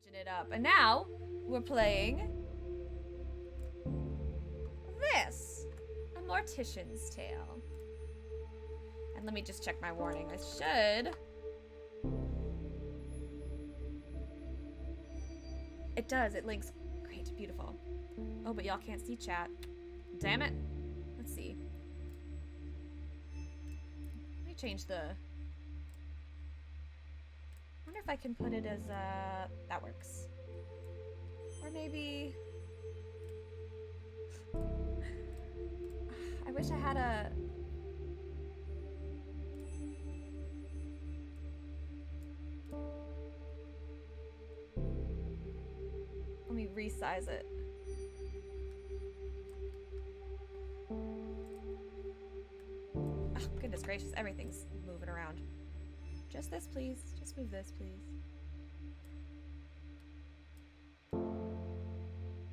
Switching it up. And now we're playing this. A Mortician's Tale. And let me just check my warning. I should. It does. It links. Great. Beautiful. Oh, but y'all can't see chat. Damn it. Let's see. Let me change the... I wonder if I can put it as, that works. Or maybe... I wish I had a... Let me resize it. Oh, goodness gracious, everything's moving around. Just this, please. Just move this, please.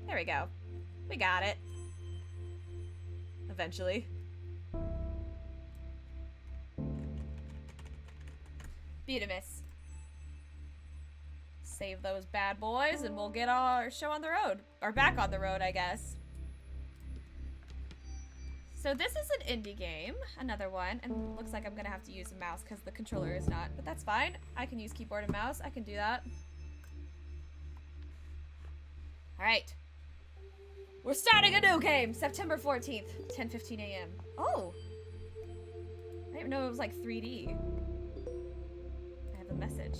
There we go. We got it. Eventually. Beautimus. Save those bad boys and we'll get our show on the road. Or back on the road, I guess. So this is an indie game, another one, and looks like I'm gonna have to use a mouse because the controller is not, but that's fine. I can use keyboard and mouse, I can do that. All right. We're starting a new game, September 14th, 10:15 a.m. Oh, I didn't even know it was like 3D. I have a message.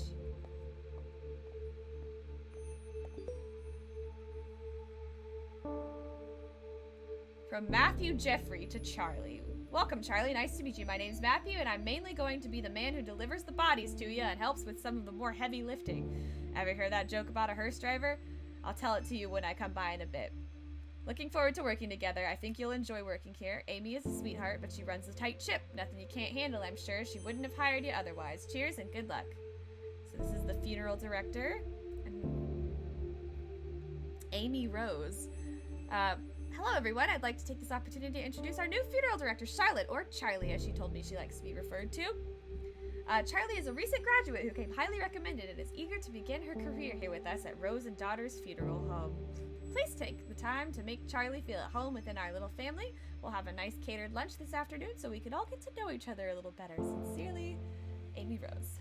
From Matthew Jeffrey to Charlie. Welcome, Charlie. Nice to meet you. My name's Matthew, and I'm mainly going to be the man who delivers the bodies to you and helps with some of the more heavy lifting. Ever heard that joke about a hearse driver? I'll tell it to you when I come by in a bit. Looking forward to working together. I think you'll enjoy working here. Amy is a sweetheart, but she runs a tight ship. Nothing you can't handle, I'm sure. She wouldn't have hired you otherwise. Cheers and good luck. So this is the funeral director. And Amy Rose. Hello, everyone. I'd like to take this opportunity to introduce our new funeral director, Charlotte, or Charlie, as she told me she likes to be referred to. Charlie is a recent graduate who came highly recommended and is eager to begin her career here with us at Rose and Daughter's Funeral Home. Please take the time to make Charlie feel at home within our little family. We'll have a nice catered lunch this afternoon so we can all get to know each other a little better. Sincerely, Amy Rose.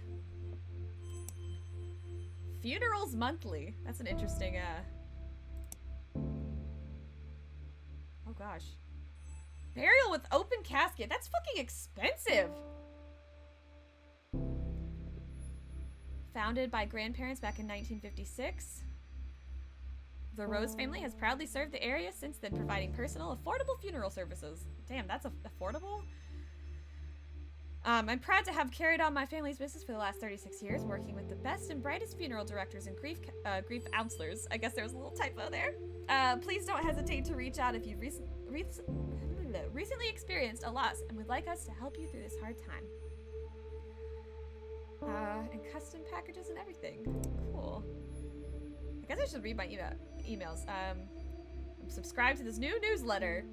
Funerals Monthly. That's an interesting, Oh gosh. Burial with open casket. That's fucking expensive. Founded by grandparents back in 1956. The Rose family has proudly served the area since then, providing personal, affordable funeral services. Damn, that's affordable? I'm proud to have carried on my family's business for the last 36 years, working with the best and brightest funeral directors and grief counselors. I guess there was a little typo there. Please don't hesitate to reach out if you've recently experienced a loss and would like us to help you through this hard time. And custom packages and everything. Cool. I guess I should read my emails. I'm subscribed to this new newsletter.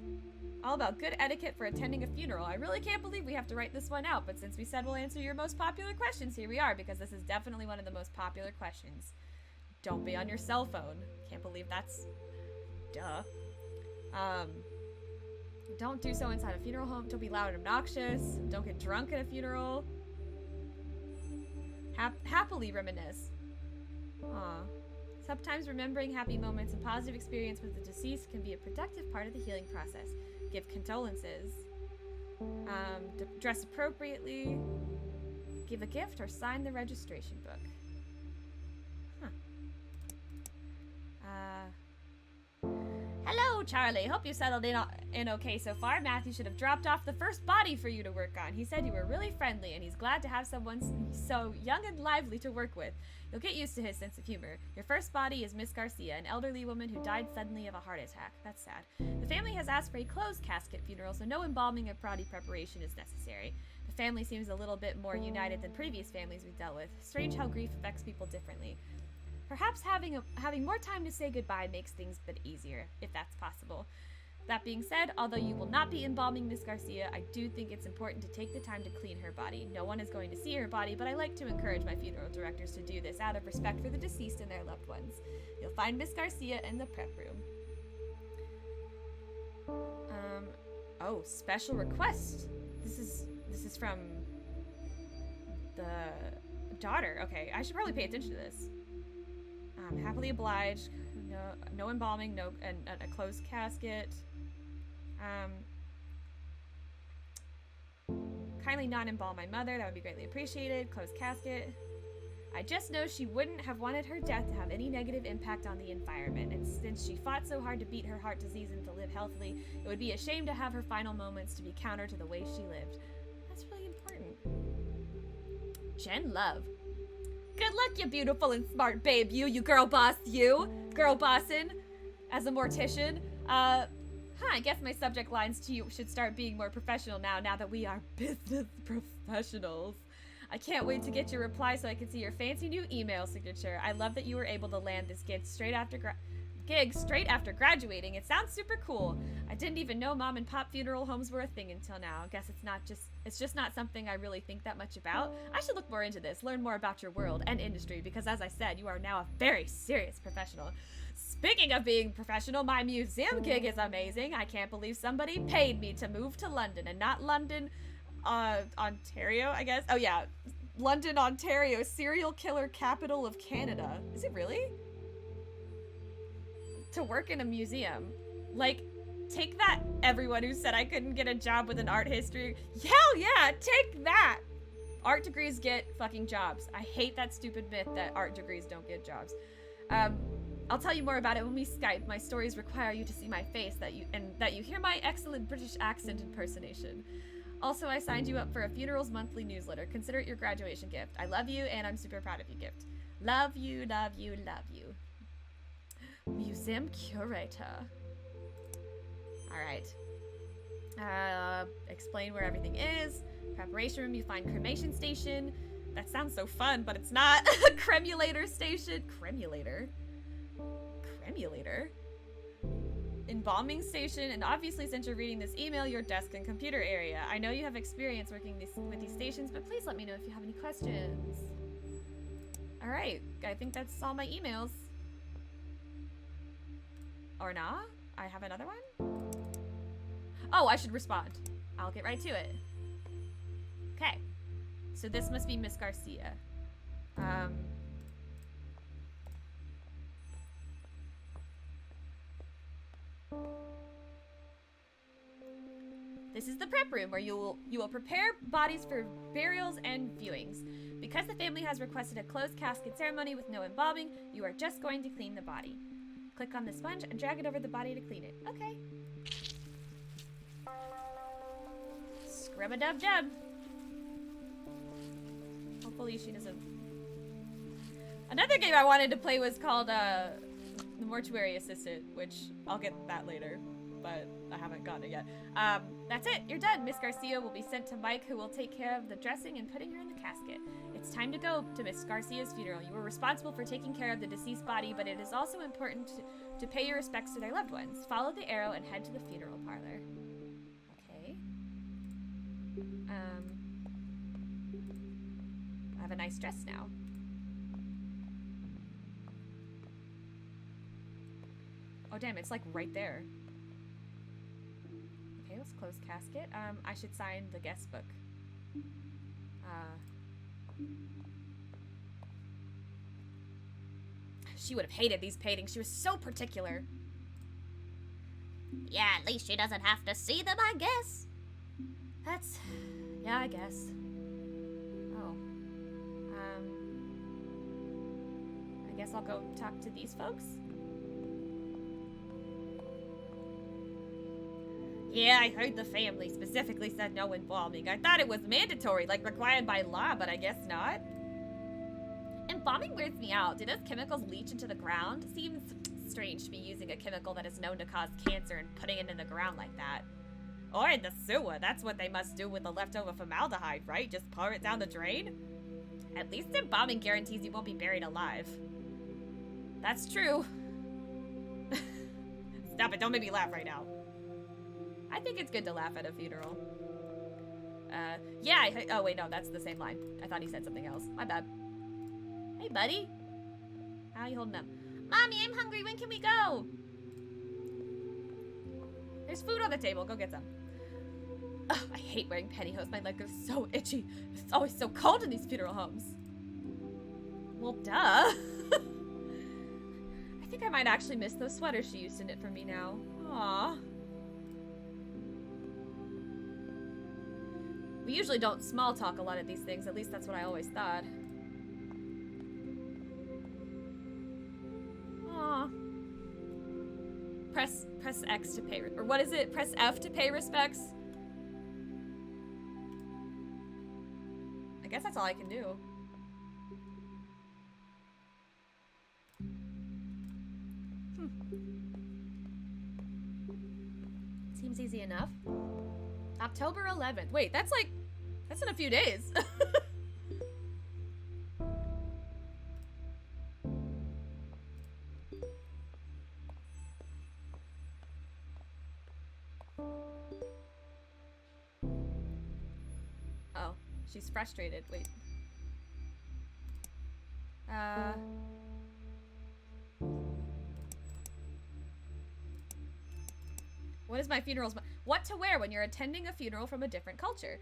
All about good etiquette for attending a funeral. I really can't believe we have to write this one out, but since we said we'll answer your most popular questions, here we are, because this is definitely one of the most popular questions. Don't be on your cell phone. Can't believe that's... duh. Don't do so inside a funeral home. Don't be loud and obnoxious. Don't get drunk at a funeral. Happily reminisce. Aw. Sometimes remembering happy moments and positive experience with the deceased can be a productive part of the healing process. Give condolences. Dress appropriately. Give a gift or sign the registration book. Huh. Hello, Charlie. Hope you settled in okay so far. Matthew should have dropped off the first body for you to work on. He said you were really friendly, and he's glad to have someone so young and lively to work with. You'll get used to his sense of humor. Your first body is Miss Garcia, an elderly woman who died suddenly of a heart attack. That's sad. The family has asked for a closed casket funeral, so no embalming or body preparation is necessary. The family seems a little bit more united than previous families we've dealt with. Strange how grief affects people differently. Perhaps having more time to say goodbye makes things a bit easier, if that's possible. That being said, although you will not be embalming Miss Garcia, I do think it's important to take the time to clean her body. No one is going to see her body, but I like to encourage my funeral directors to do this out of respect for the deceased and their loved ones. You'll find Miss Garcia in the prep room. Oh, special request. This is from the daughter. Okay, I should probably pay attention to this. Happily obliged. No embalming. And a closed casket. Kindly not embalm my mother. That would be greatly appreciated. Closed casket. I just know she wouldn't have wanted her death to have any negative impact on the environment, and since she fought so hard to beat her heart disease and to live healthily, it would be a shame to have her final moments to be counter to the way she lived. That's really important. Jen Love. Good luck, you beautiful and smart babe, you girl boss, you. Girl bossin'. As a mortician. I guess my subject lines to you should start being more professional now that we are business professionals. I can't wait to get your reply so I can see your fancy new email signature. I love that you were able to land this gig straight after graduating. It sounds super cool. I didn't even know mom and pop funeral homes were a thing until now. Guess it's just not something I really think that much about. I should look more into this, learn more about your world and industry, because as I said, you are now a very serious professional. Speaking of being professional, my museum gig is amazing. I can't believe somebody paid me to move to London, and not London, Ontario, I guess. Oh yeah, London, Ontario, serial killer capital of Canada. Is it really? To work in a museum. Like, take that, everyone who said I couldn't get a job with an art history. Hell yeah, take that! Art degrees get fucking jobs. I hate that stupid myth that art degrees don't get jobs. I'll tell you more about it when we Skype. My stories require you to see my face, that you hear my excellent British accent impersonation. Also, I signed you up for a Funerals Monthly newsletter. Consider it your graduation gift. I love you, and I'm super proud of you gift. Love you, love you, love you. Museum curator. Alright. Explain where everything is. Preparation room, you find cremation station. That sounds so fun, but it's not. Cremulator station. Cremulator? Cremulator? Embalming station, and obviously since you're reading this email, your desk and computer area. I know you have experience working with these stations, but please let me know if you have any questions. Alright, I think that's all my emails. Or not? I have another one? Oh, I should respond. I'll get right to it. Okay. So this must be Miss Garcia. This is the prep room where you will prepare bodies for burials and viewings. Because the family has requested a closed casket ceremony with no embalming, you are just going to clean the body. Click on the sponge and drag it over the body to clean it. Okay. Scrub-a-dub-dub. Hopefully she doesn't... Another game I wanted to play was called The Mortuary Assistant, which I'll get that later, but I haven't gotten it yet. That's it. You're done. Miss Garcia will be sent to Mike, who will take care of the dressing and putting her in the casket. It's time to go to Miss Garcia's funeral. You were responsible for taking care of the deceased body, but it is also important to pay your respects to their loved ones. Follow the arrow and head to the funeral parlor. Okay. I have a nice dress now. Oh damn, it's like right there. Okay, let's close casket. I should sign the guest book. She would have hated these paintings. She was so particular. Yeah, at least she doesn't have to see them, I guess. Yeah, I guess. Oh. I guess I'll go talk to these folks. Yeah, I heard the family specifically said no embalming. I thought it was mandatory, like required by law, but I guess not. Embalming weirds me out. Do those chemicals leach into the ground? Seems strange to be using a chemical that is known to cause cancer and putting it in the ground like that. Or in the sewer. That's what they must do with the leftover formaldehyde, right? Just pour it down the drain? At least embalming guarantees you won't be buried alive. That's true. Stop it, don't make me laugh right now. I think it's good to laugh at a funeral. Yeah, oh wait, no, that's the same line. I thought he said something else. My bad. Hey, buddy. How are you holding up? Mommy, I'm hungry. When can we go? There's food on the table. Go get some. Ugh, I hate wearing pantyhose. My leg is so itchy. It's always so cold in these funeral homes. Well, duh. I think I might actually miss those sweaters she used to knit for me now. Aww. We usually don't small talk a lot at these things. At least that's what I always thought. Aww. Press X to pay, or what is it? Press F to pay respects? I guess that's all I can do. Seems easy enough. October 11th. Wait, that's in a few days. Oh, she's frustrated. Wait. What is my funeral's... What to wear when you're attending a funeral from a different culture?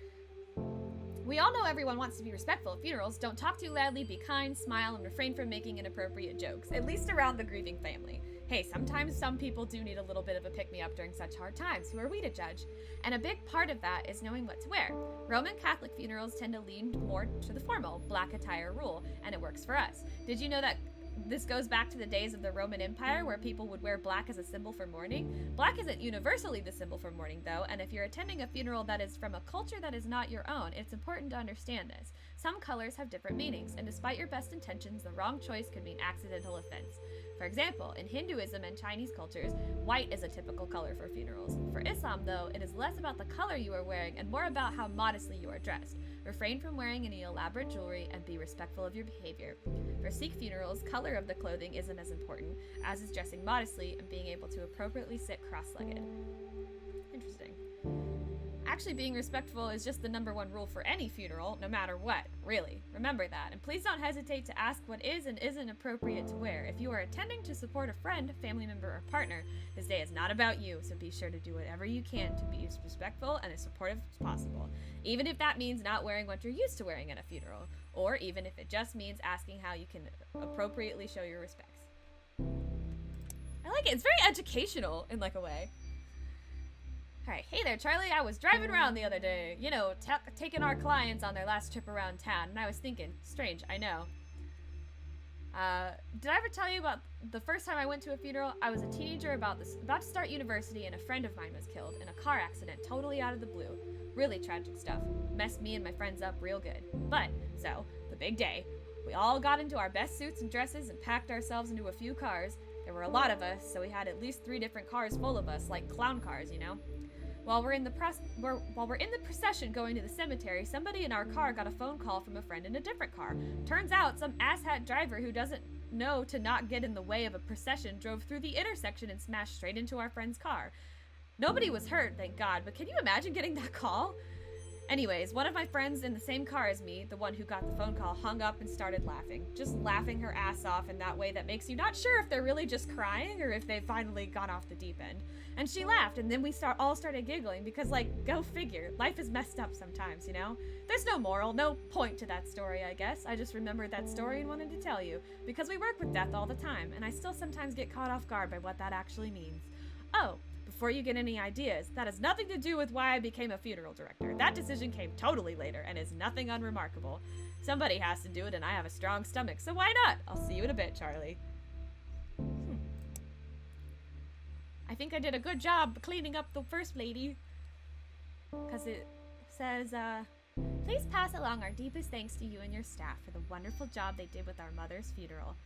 We all know everyone wants to be respectful at funerals. Don't talk too loudly, be kind, smile, and refrain from making inappropriate jokes. At least around the grieving family. Hey, sometimes some people do need a little bit of a pick-me-up during such hard times. Who are we to judge? And a big part of that is knowing what to wear. Roman Catholic funerals tend to lean more to the formal, black attire rule, and it works for us. Did you know that this goes back to the days of the Roman Empire where people would wear black as a symbol for mourning? Black isn't universally the symbol for mourning, though, and if you're attending a funeral that is from a culture that is not your own, it's important to understand this. Some colors have different meanings, and despite your best intentions, the wrong choice could mean accidental offense. For example, in Hinduism and Chinese cultures, white is a typical color for funerals. For Islam, though, it is less about the color you are wearing and more about how modestly you are dressed. Refrain from wearing any elaborate jewelry and be respectful of your behavior. For Sikh funerals, color of the clothing isn't as important, as is dressing modestly and being able to appropriately sit cross-legged. Interesting. Actually, being respectful is just the #1 rule for any funeral, no matter what, really. Remember that, and please don't hesitate to ask what is and isn't appropriate to wear. If you are attending to support a friend, family member, or partner, this day is not about you, so be sure to do whatever you can to be as respectful and as supportive as possible. Even if that means not wearing what you're used to wearing at a funeral, or even if it just means asking how you can appropriately show your respects. I like it. It's very educational in like a way. Alright, hey there, Charlie. I was driving around the other day, you know, taking our clients on their last trip around town, and I was thinking, strange, I know. Did I ever tell you about the first time I went to a funeral? I was a teenager about to start university, and a friend of mine was killed in a car accident, totally out of the blue. Really tragic stuff. Messed me and my friends up real good. But, so, the big day. We all got into our best suits and dresses and packed ourselves into a few cars. There were a lot of us, so we had at least 3 different cars full of us, like clown cars, you know? While we're in the procession going to the cemetery, somebody in our car got a phone call from a friend in a different car. Turns out some asshat driver who doesn't know to not get in the way of a procession drove through the intersection and smashed straight into our friend's car. Nobody was hurt, thank God, but can you imagine getting that call? Anyways, one of my friends in the same car as me, the one who got the phone call, hung up and started laughing. Just laughing her ass off in that way that makes you not sure if they're really just crying or if they've finally gone off the deep end. And she laughed, and then we all started giggling because, like, go figure. Life is messed up sometimes, you know? There's no moral, no point to that story, I guess. I just remembered that story and wanted to tell you. Because we work with death all the time, and I still sometimes get caught off guard by what that actually means. Oh, before you get any ideas, that has nothing to do with why I became a funeral director. That decision came totally later and is nothing unremarkable. Somebody has to do it, and I have a strong stomach, so why not? I'll see you in a bit, Charlie. I think I did a good job cleaning up the first lady. Because it says, please pass along our deepest thanks to you and your staff for the wonderful job they did with our mother's funeral.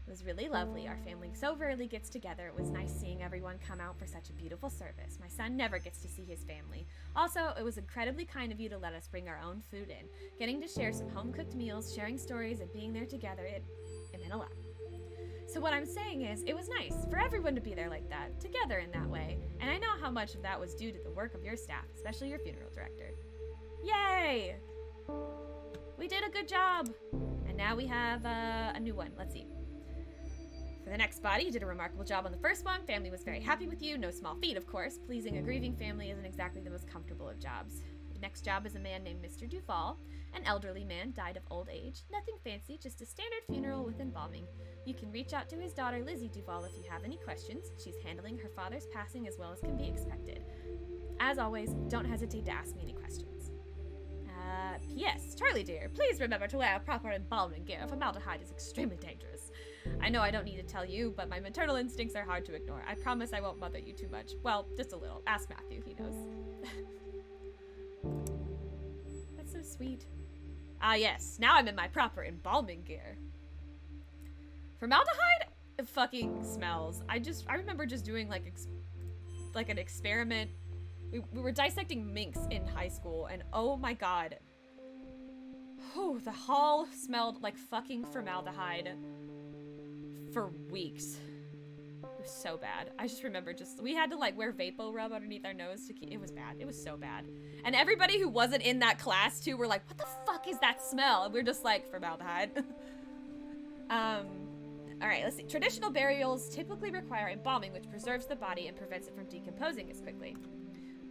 It was really lovely. Our family so rarely gets together. It was nice seeing everyone come out for such a beautiful service. My son never gets to see his family. Also, it was incredibly kind of you to let us bring our own food in. Getting to share some home-cooked meals, sharing stories, and being there together, it meant a lot. So what I'm saying is, it was nice for everyone to be there like that, together in that way. And I know how much of that was due to the work of your staff, especially your funeral director. Yay! We did a good job! And now we have a new one. Let's see. For the next body, you did a remarkable job on the first one. Family was very happy with you. No small feat, of course. Pleasing a grieving family isn't exactly the most comfortable of jobs. The next job is a man named Mr. Duval. An elderly man, died of old age. Nothing fancy, just a standard funeral with embalming. You can reach out to his daughter, Lizzie Duval, if you have any questions. She's handling her father's passing as well as can be expected. As always, don't hesitate to ask me any questions. P.S. Charlie dear, please remember to wear proper embalming gear. Formaldehyde is extremely dangerous. I know I don't need to tell you, but my maternal instincts are hard to ignore. I promise I won't bother you too much. Well, just a little. Ask Matthew, he knows. That's so sweet. Ah yes, now I'm in my proper embalming gear. Formaldehyde fucking smells. I remember just doing like an experiment. We were dissecting minks in high school, and oh my god. Oh, the hall smelled like fucking formaldehyde for weeks. It was so bad. I just remember we had to like wear Vapo Rub underneath our nose to keep, it was bad. It was so bad. And everybody who wasn't in that class too were like, what the fuck is that smell? And we're just like, formaldehyde. Alright, let's see. Traditional burials typically require embalming, which preserves the body and prevents it from decomposing as quickly.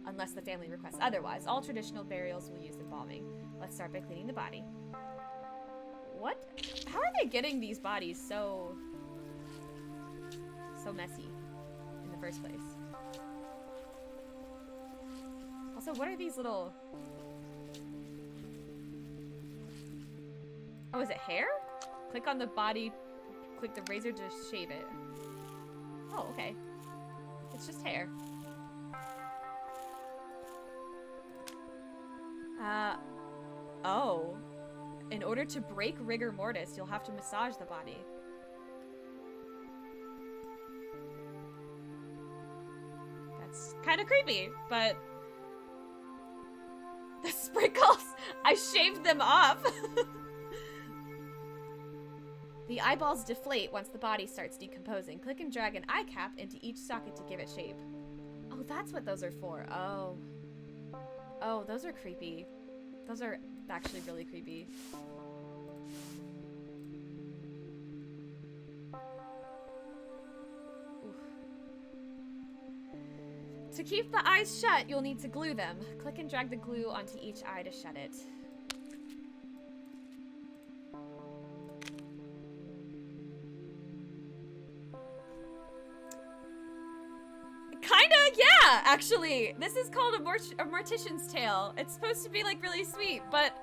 Unless the family requests otherwise. All traditional burials will use embalming. Let's start by cleaning the body. What? How are they getting these bodies so messy in the first place? Also, what are these little... Oh, is it hair? Click on the body, click the razor to shave it. Oh, okay. It's just hair. Oh. In order to break rigor mortis, you'll have to massage the body. That's kind of creepy, but... The sprinkles! I shaved them off! The eyeballs deflate once the body starts decomposing. Click and drag an eye cap into each socket to give it shape. Oh, that's what those are for. Oh. Oh, those are creepy. Those are actually really creepy. Oof. To keep the eyes shut, you'll need to glue them. Click and drag the glue onto each eye to shut it. Actually, this is called a Mortician's Tale. It's supposed to be like really sweet, but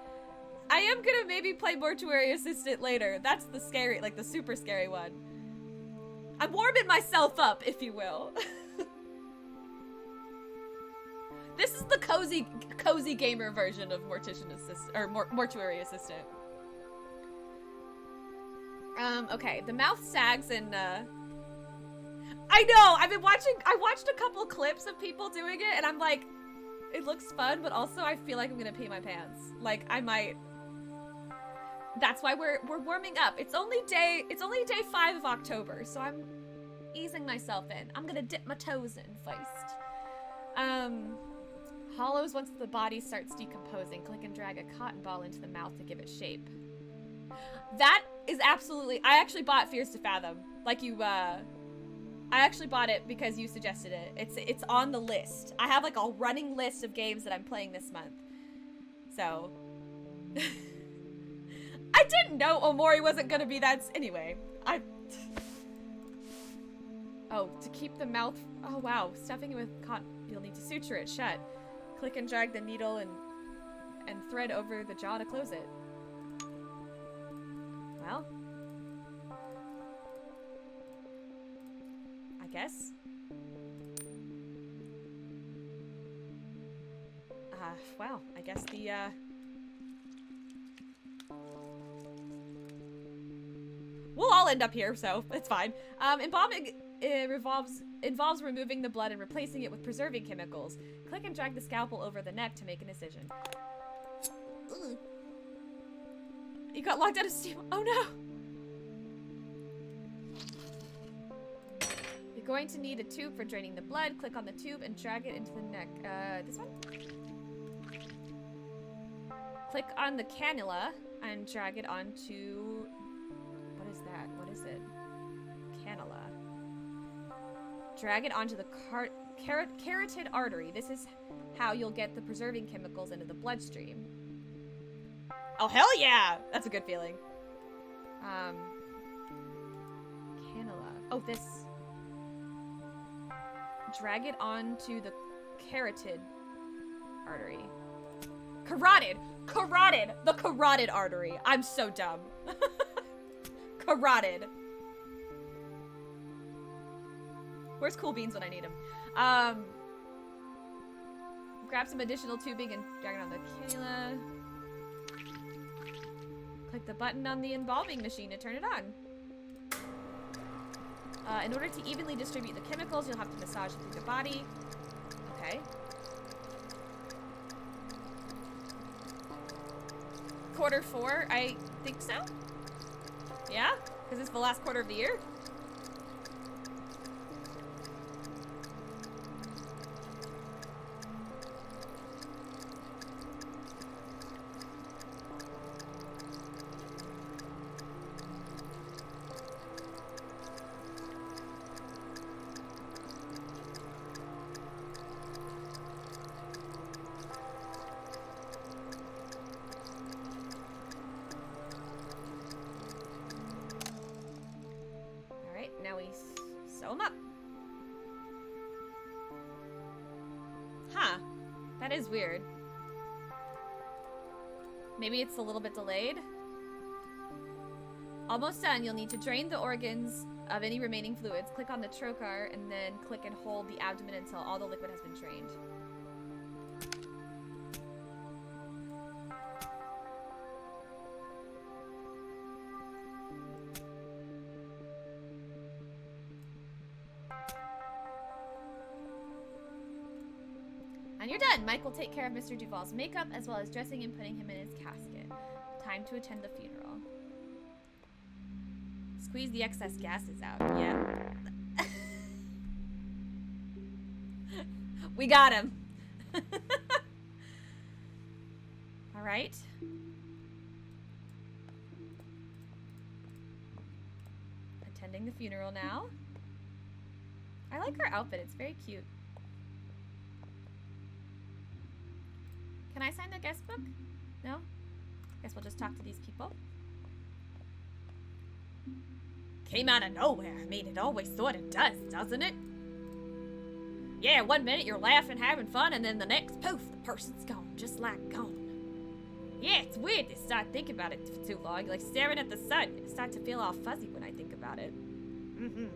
I am gonna maybe play Mortuary Assistant later. That's the scary, like the super scary one. I'm warming myself up, if you will. This is the cozy gamer version of Mortician Assistant, or Mortuary Assistant. Okay, the mouth sags and I know! I watched a couple clips of people doing it, and I'm like, it looks fun, but also I feel like I'm gonna pee my pants. Like, I might. That's why we're warming up. It's only day 5 of October, so I'm easing myself in. I'm gonna dip my toes in first. Hollows once the body starts decomposing. Click and drag a cotton ball into the mouth to give it shape. That is absolutely, I actually bought Fears to Fathom. Like you, I actually bought it because you suggested it. It's on the list. I have like a running list of games that I'm playing this month. So. I didn't know Omori wasn't gonna be that. Anyway, Oh, to keep the mouth. Oh wow, stuffing it with cotton. You'll need to suture it shut. Click and drag the needle and thread over the jaw to close it. Well. I guess. Wow, I guess the, we'll all end up here, so it's fine. Embalming involves removing the blood and replacing it with preserving chemicals. Click and drag the scalpel over the neck to make an incision. Ugh. You got locked out of steam. Oh no! going to need a tube for draining the blood. Click on the tube and drag it into the neck. This one? Click on the cannula and drag it onto... What is that? What is it? Cannula. Drag it onto the carotid artery. This is how you'll get the preserving chemicals into the bloodstream. Oh, hell yeah! That's a good feeling. Cannula. Oh, this. Drag it onto the carotid artery. Carotid! Carotid! The carotid artery. I'm so dumb. Carotid. Where's Cool Beans when I need him? Grab some additional tubing and drag it on the cannula. Click the button on the embalming machine to turn it on. In order to evenly distribute the chemicals, you'll have to massage it through the body. Okay. Quarter 4, I think so. Yeah? Because it's the last quarter of the year? Now we sew them up. Huh. That is weird. Maybe it's a little bit delayed. Almost done. You'll need to drain the organs of any remaining fluids. Click on the trocar and then click and hold the abdomen until all the liquid has been drained. And you're done. Mike will take care of Mr. Duval's makeup as well as dressing and putting him in his casket. Time to attend the funeral. Squeeze the excess gases out. Yeah. We got him. All right. Attending the funeral now. I like her outfit. It's very cute. Can I sign the guest book? No? Guess we'll just talk to these people. Came out of nowhere. I mean, it always sort of does, doesn't it? Yeah, one minute you're laughing, having fun, and then the next, poof, the person's gone. Just like gone. Yeah, it's weird to start thinking about it for too long. Like staring at the sun. I start to feel all fuzzy when I think about it.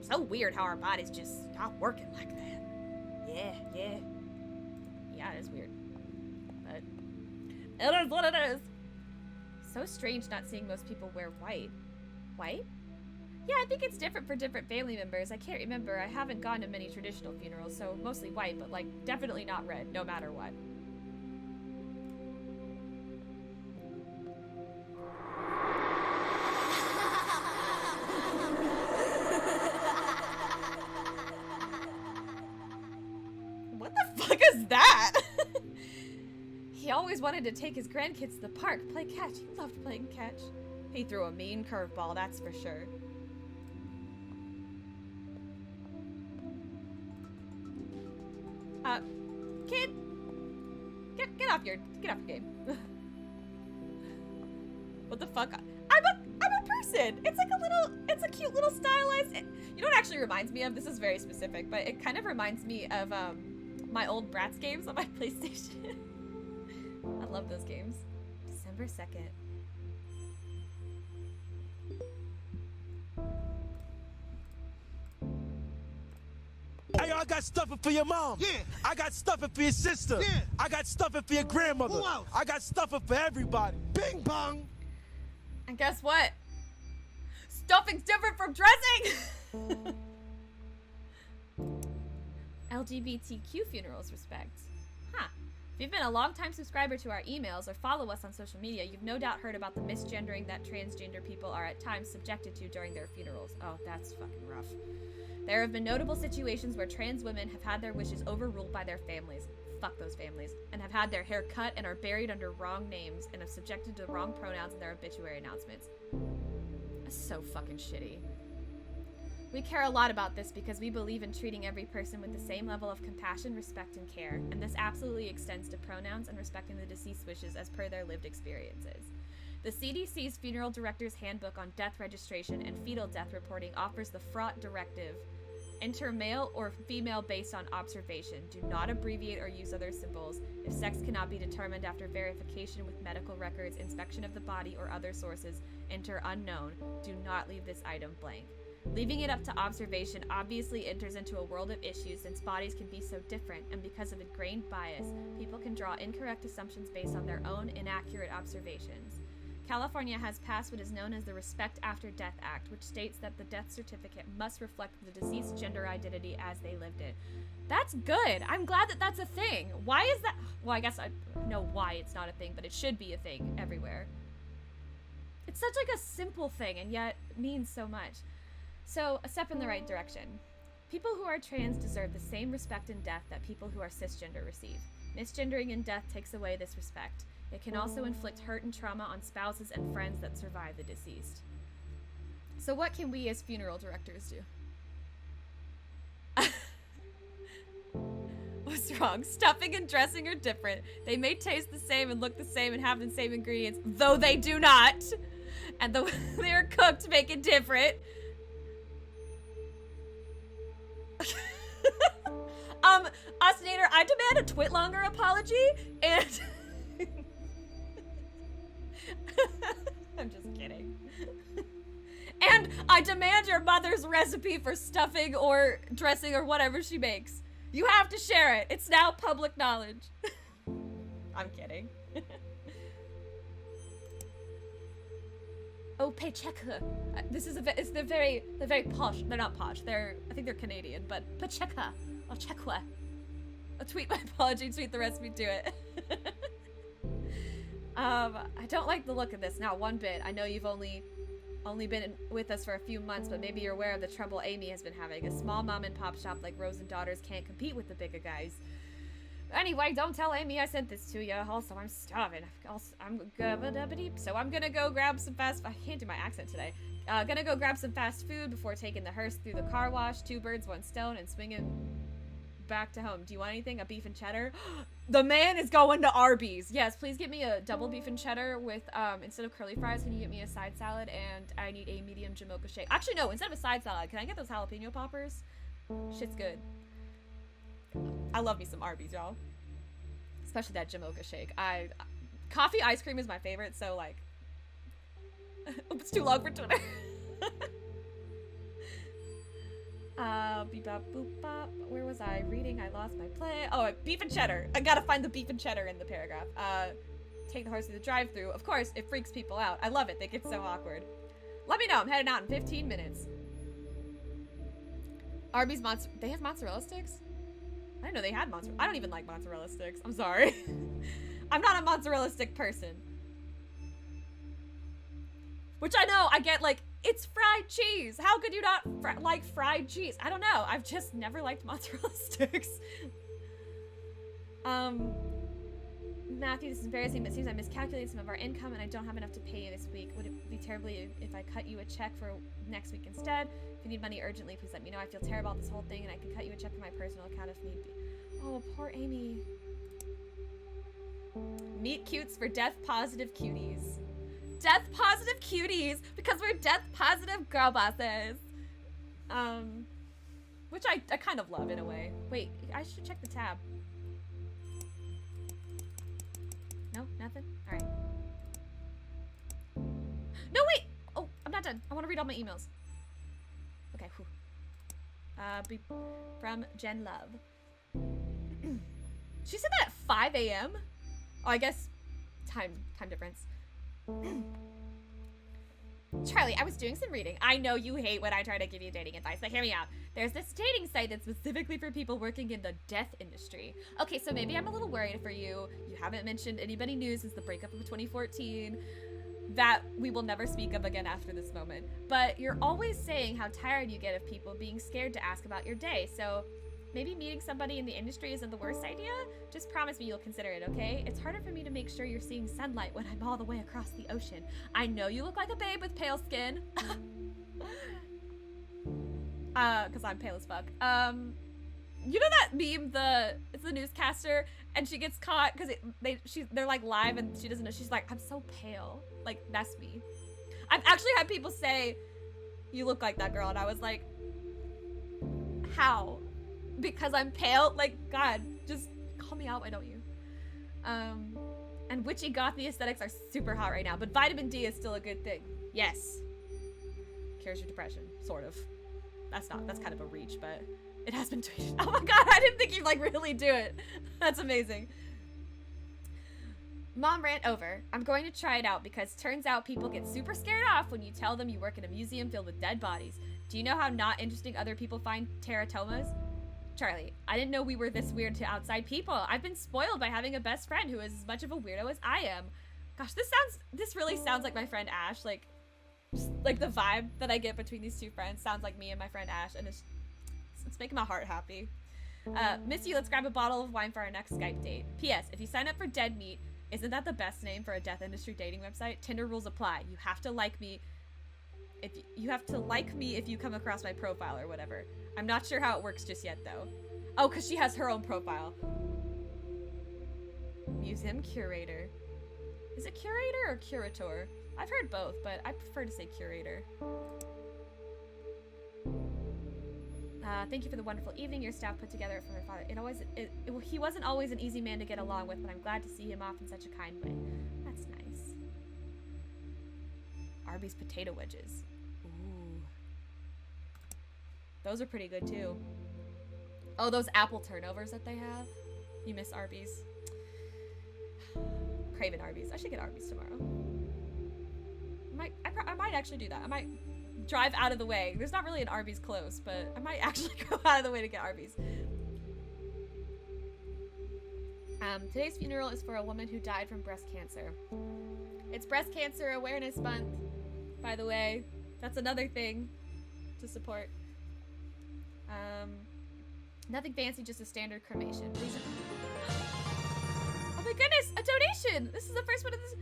So weird how our bodies just stop working like that. Yeah. Yeah, it is weird. But it is what it is. So strange not seeing most people wear white. White? Yeah, I think it's different for different family members. I can't remember. I haven't gone to many traditional funerals, so mostly white, but like definitely not red, no matter what. What the fuck is that? He always wanted to take his grandkids to the park, play catch. He loved playing catch. He threw a mean curveball, that's for sure. Kid, get off your game. What the fuck? I'm a person. It's a cute little stylized. You know what it actually reminds me of? This is very specific, but it kind of reminds me of my old Bratz games on my PlayStation. I love those games. December 2nd. Hey, I got stuffing for your mom. Yeah. I got stuffing for your sister. Yeah. I got stuffing for your grandmother. Who else? I got stuffing for everybody. Bing bong. And guess what? Stuffing's different from dressing! LGBTQ funerals respect. Huh. If you've been a long-time subscriber to our emails or follow us on social media, you've no doubt heard about the misgendering that transgender people are at times subjected to during their funerals. Oh, that's fucking rough. There have been notable situations where trans women have had their wishes overruled by their families. Fuck those families. And have had their hair cut and are buried under wrong names and have subjected to wrong pronouns in their obituary announcements. That's so fucking shitty. We care a lot about this because we believe in treating every person with the same level of compassion, respect, and care, and this absolutely extends to pronouns and respecting the deceased wishes as per their lived experiences. The CDC's Funeral Director's Handbook on Death Registration and Fetal Death Reporting offers the fraught directive: enter male or female based on observation. Do not abbreviate or use other symbols. If sex cannot be determined after verification with medical records, inspection of the body, or other sources, enter unknown. Do not leave this item blank. Leaving it up to observation obviously enters into a world of issues since bodies can be so different, and because of ingrained bias, people can draw incorrect assumptions based on their own inaccurate observations. California has passed what is known as the Respect After Death Act, which states that the death certificate must reflect the deceased's gender identity as they lived it. That's good. I'm glad that that's a thing. Why is that? Well, I guess I know why it's not a thing, but it should be a thing everywhere. It's such like a simple thing, and yet means so much. So, a step in the right direction. People who are trans deserve the same respect in death that people who are cisgender receive. Misgendering in death takes away this respect. It can also inflict hurt and trauma on spouses and friends that survive the deceased. So what can we as funeral directors do? What's wrong? Stuffing and dressing are different. They may taste the same and look the same and have the same ingredients, though they do not. And the way they are cooked make it different. Ostinator, I demand a Twitlonger apology, and I'm just kidding. And I demand your mother's recipe for stuffing or dressing or whatever she makes. You have to share it. It's now public knowledge. I'm kidding. Oh, Pacheca. This is they're very posh. They're not posh. I think they're Canadian, but Pacheca or Chequa. I'll tweet my apology, tweet the recipe to it. I don't like the look of this, not one bit. I know you've only been with us for a few months, but maybe you're aware of the trouble Amy has been having. A small mom and pop shop like Rose and Daughters can't compete with the bigger guys. Anyway, don't tell Amy I sent this to you. Also, I'm starving. So I'm gonna go grab some fast. I can't do my accent today. Gonna go grab some fast food before taking the hearse through the car wash. 2 birds, 1 stone, and swinging back to home. Do you want anything? A beef and cheddar? The man is going to Arby's. Yes, please get me a double beef and cheddar with instead of curly fries. Can you get me a side salad? And I need a medium Jamocha shake. Actually, no. Instead of a side salad, can I get those jalapeno poppers? Shit's good. I love me some Arby's, y'all. Especially that Jamocha shake. Coffee ice cream is my favorite, so like it's too long for Twitter. Beep bop boop bop. Where was I reading? I lost my play. Oh, beef and cheddar. I gotta find the beef and cheddar in the paragraph. Take the horse to the drive-thru. Of course, it freaks people out. I love it. They get so awkward. Let me know. I'm heading out in 15 minutes. Arby's they have mozzarella sticks? I didn't know they had mozzarella. I don't even like mozzarella sticks. I'm sorry. I'm not a mozzarella stick person. Which I know, I get like, it's fried cheese. How could you not like fried cheese? I don't know. I've just never liked mozzarella sticks. Matthew, this is embarrassing, but it seems I miscalculated some of our income and I don't have enough to pay you this week. Would it be terribly if I cut you a check for next week instead? If you need money urgently, please let me know. I feel terrible about this whole thing and I can cut you a check for my personal account if need be. Oh, poor Amy. Meet cutes for death positive cuties. Death positive cuties because we're death positive girl bosses. Which I kind of love in a way. Wait, I should check the tab. No, nothing? All right. No, wait! Oh, I'm not done. I want to read all my emails. Okay, whew. From Jen Love. She said that at 5 a.m.? Oh, I guess time difference. Charlie, I was doing some reading. I know you hate when I try to give you dating advice, but hear me out. There's this dating site that's specifically for people working in the death industry. Okay, so maybe I'm a little worried for you. You haven't mentioned anybody new since the breakup of 2014. that we will never speak of again after this moment. But you're always saying how tired you get of people being scared to ask about your day, so maybe meeting somebody in the industry isn't the worst idea? Just promise me you'll consider it, okay? It's harder for me to make sure you're seeing sunlight when I'm all the way across the ocean. I know you look like a babe with pale skin. Cause I'm pale as fuck. You know that meme, it's the newscaster, and she gets caught because they're like live and she doesn't know. She's like, I'm so pale. Like, that's me. I've actually had people say, you look like that girl, and I was like, how? Because I'm pale? Like, God, just call me out, why don't you? And witchy gothy aesthetics are super hot right now, but vitamin D is still a good thing. Yes. Cures your depression, sort of. That's kind of a reach, but it has been tweeted. Oh my God, I didn't think you'd like really do it. That's amazing. Mom rant over. I'm going to try it out because turns out people get super scared off when you tell them you work in a museum filled with dead bodies. Do you know how not interesting other people find teratomas? Charlie, I didn't know we were this weird to outside people. I've been spoiled by having a best friend who is as much of a weirdo as I am. Gosh, this really sounds like my friend Ash. Like the vibe that I get between these two friends sounds like me and my friend Ash, and it's making my heart happy. Miss you, let's grab a bottle of wine for our next Skype date. P.S. If you sign up for Dead Meat, isn't that the best name for a death industry dating website? Tinder rules apply. You have to like me if you come across my profile or whatever. I'm not sure how it works just yet though. Oh, because she has her own profile. Museum curator. Is it curator or curator? I've heard both, but I prefer to say curator. Thank you for the wonderful evening your staff put together for my father. He wasn't always an easy man to get along with, but I'm glad to see him off in such a kind way. That's nice. Arby's potato wedges. Ooh. Those are pretty good too. Oh, those apple turnovers that they have. You miss Arby's. Craving Arby's. I should get Arby's tomorrow. I might actually do that. I might drive out of the way. There's not really an Arby's close, but I might actually go out of the way to get Arby's. Today's funeral is for a woman who died from breast cancer. It's Breast Cancer Awareness Month, by the way. That's another thing to support. Nothing fancy, just a standard cremation. Please. Oh my goodness, a donation! This is the first one of this.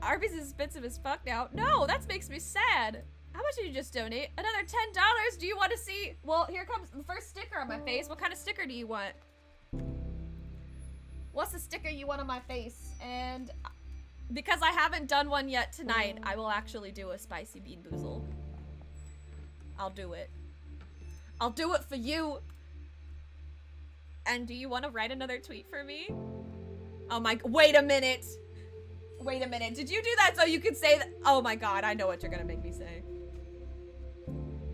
Arby's is expensive as fuck now. No, that makes me sad. How much did you just donate? Another $10. Do you want to see? Well, here comes the first sticker on my face. What kind of sticker do you want? What's the sticker you want on my face? And because I haven't done one yet tonight, I will actually do a spicy bean boozle. I'll do it. I'll do it for you. And do you want to write another tweet for me? Oh my, wait a minute. Wait a minute. Did you do that so you could say that? Oh my God, I know what you're gonna make me say.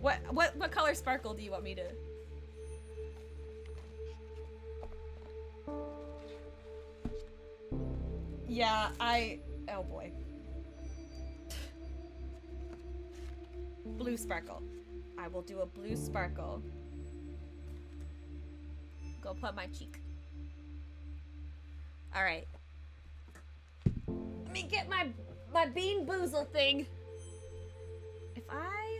What color sparkle do you want me to? Yeah, oh boy. Blue sparkle. I will do a blue sparkle. Go put my cheek. All right. Let me get my bean boozle thing. If I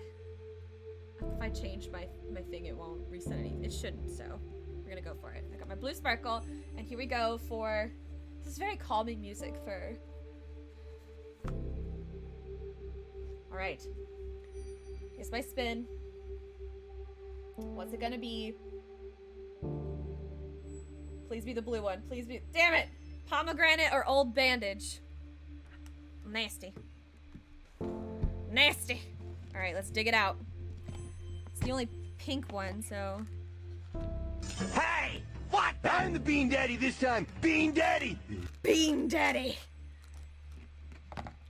change my thing, it won't reset anything. It shouldn't, so we're gonna go for it. I got my blue sparkle, and here we go for this is very calming music for. All right. Here's my spin. What's it gonna be? Please be the blue one. Please be. Damn it! Pomegranate or old bandage. Nasty. Nasty. All right, let's dig it out. It's the only pink one, so. Hey! What? I'm the Bean Daddy this time. Bean Daddy! Bean Daddy!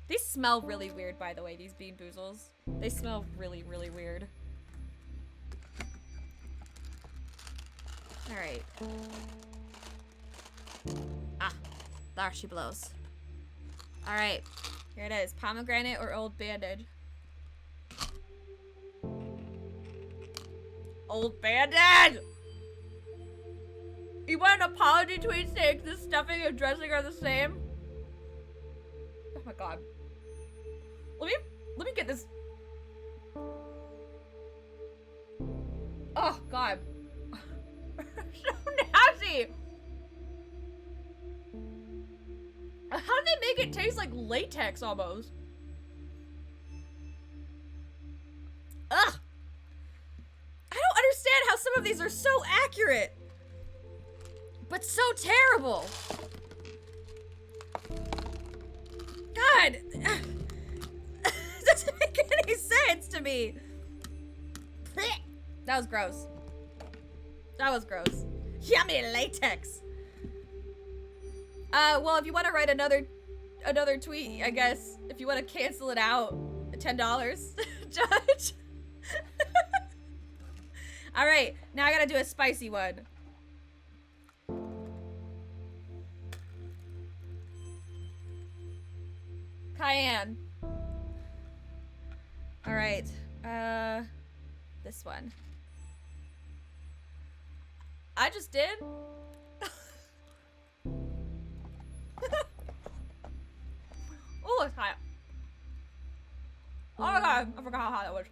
These smell really weird, by the way, these bean boozles. They smell really, really weird. All right. Ah, there she blows. All right, here it is. Pomegranate or old bandage. Old bandage! You want an apology tweet saying the stuffing and dressing are the same? Oh my god. Let me get this. Oh god. So nasty. How did they make it taste like latex almost? Ugh. I don't understand how some of these are so accurate, but so terrible. God. It doesn't make any sense to me. That was gross. That was gross. Yummy latex. Well, if you want to write another tweet, I guess, if you want to cancel it out, $10, Judge. All right, now I gotta do a spicy one. Cayenne. All right, this one. I just did. Oh, it's hot. Oh my god, I forgot how hot that was.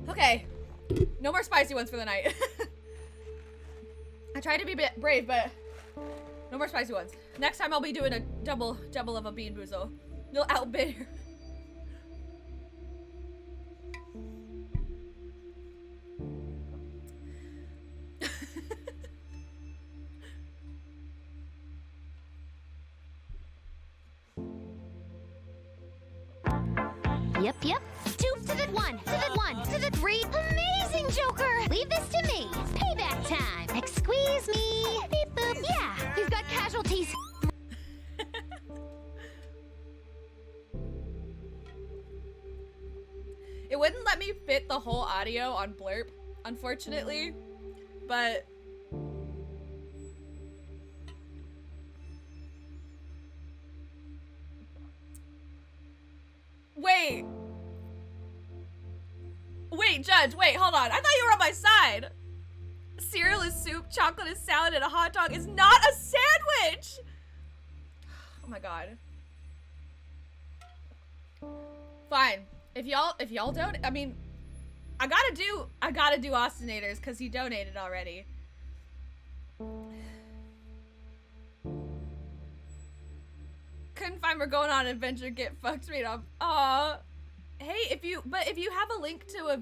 Okay, no more spicy ones for the night. I tried to be a bit brave, but no more spicy ones. Next time I'll be doing a double of a bean boozle. You'll outbid her. Yep. 2 to the 1, to the 1, to the 3. Amazing, Joker! Leave this to me. Payback time. Like, squeeze me. Beep boop. Yeah, we've got casualties. It wouldn't let me fit the whole audio on Blurp, unfortunately, but Wait, Judge, wait, hold on. I thought you were on my side. Cereal is soup, chocolate is salad, and a hot dog is not a sandwich! Oh my god. Fine. If y'all don't, I mean, I gotta do Austinators because he donated already. Couldn't find we're going on an adventure, get fucked right up. Aw. Hey, if you have a link to a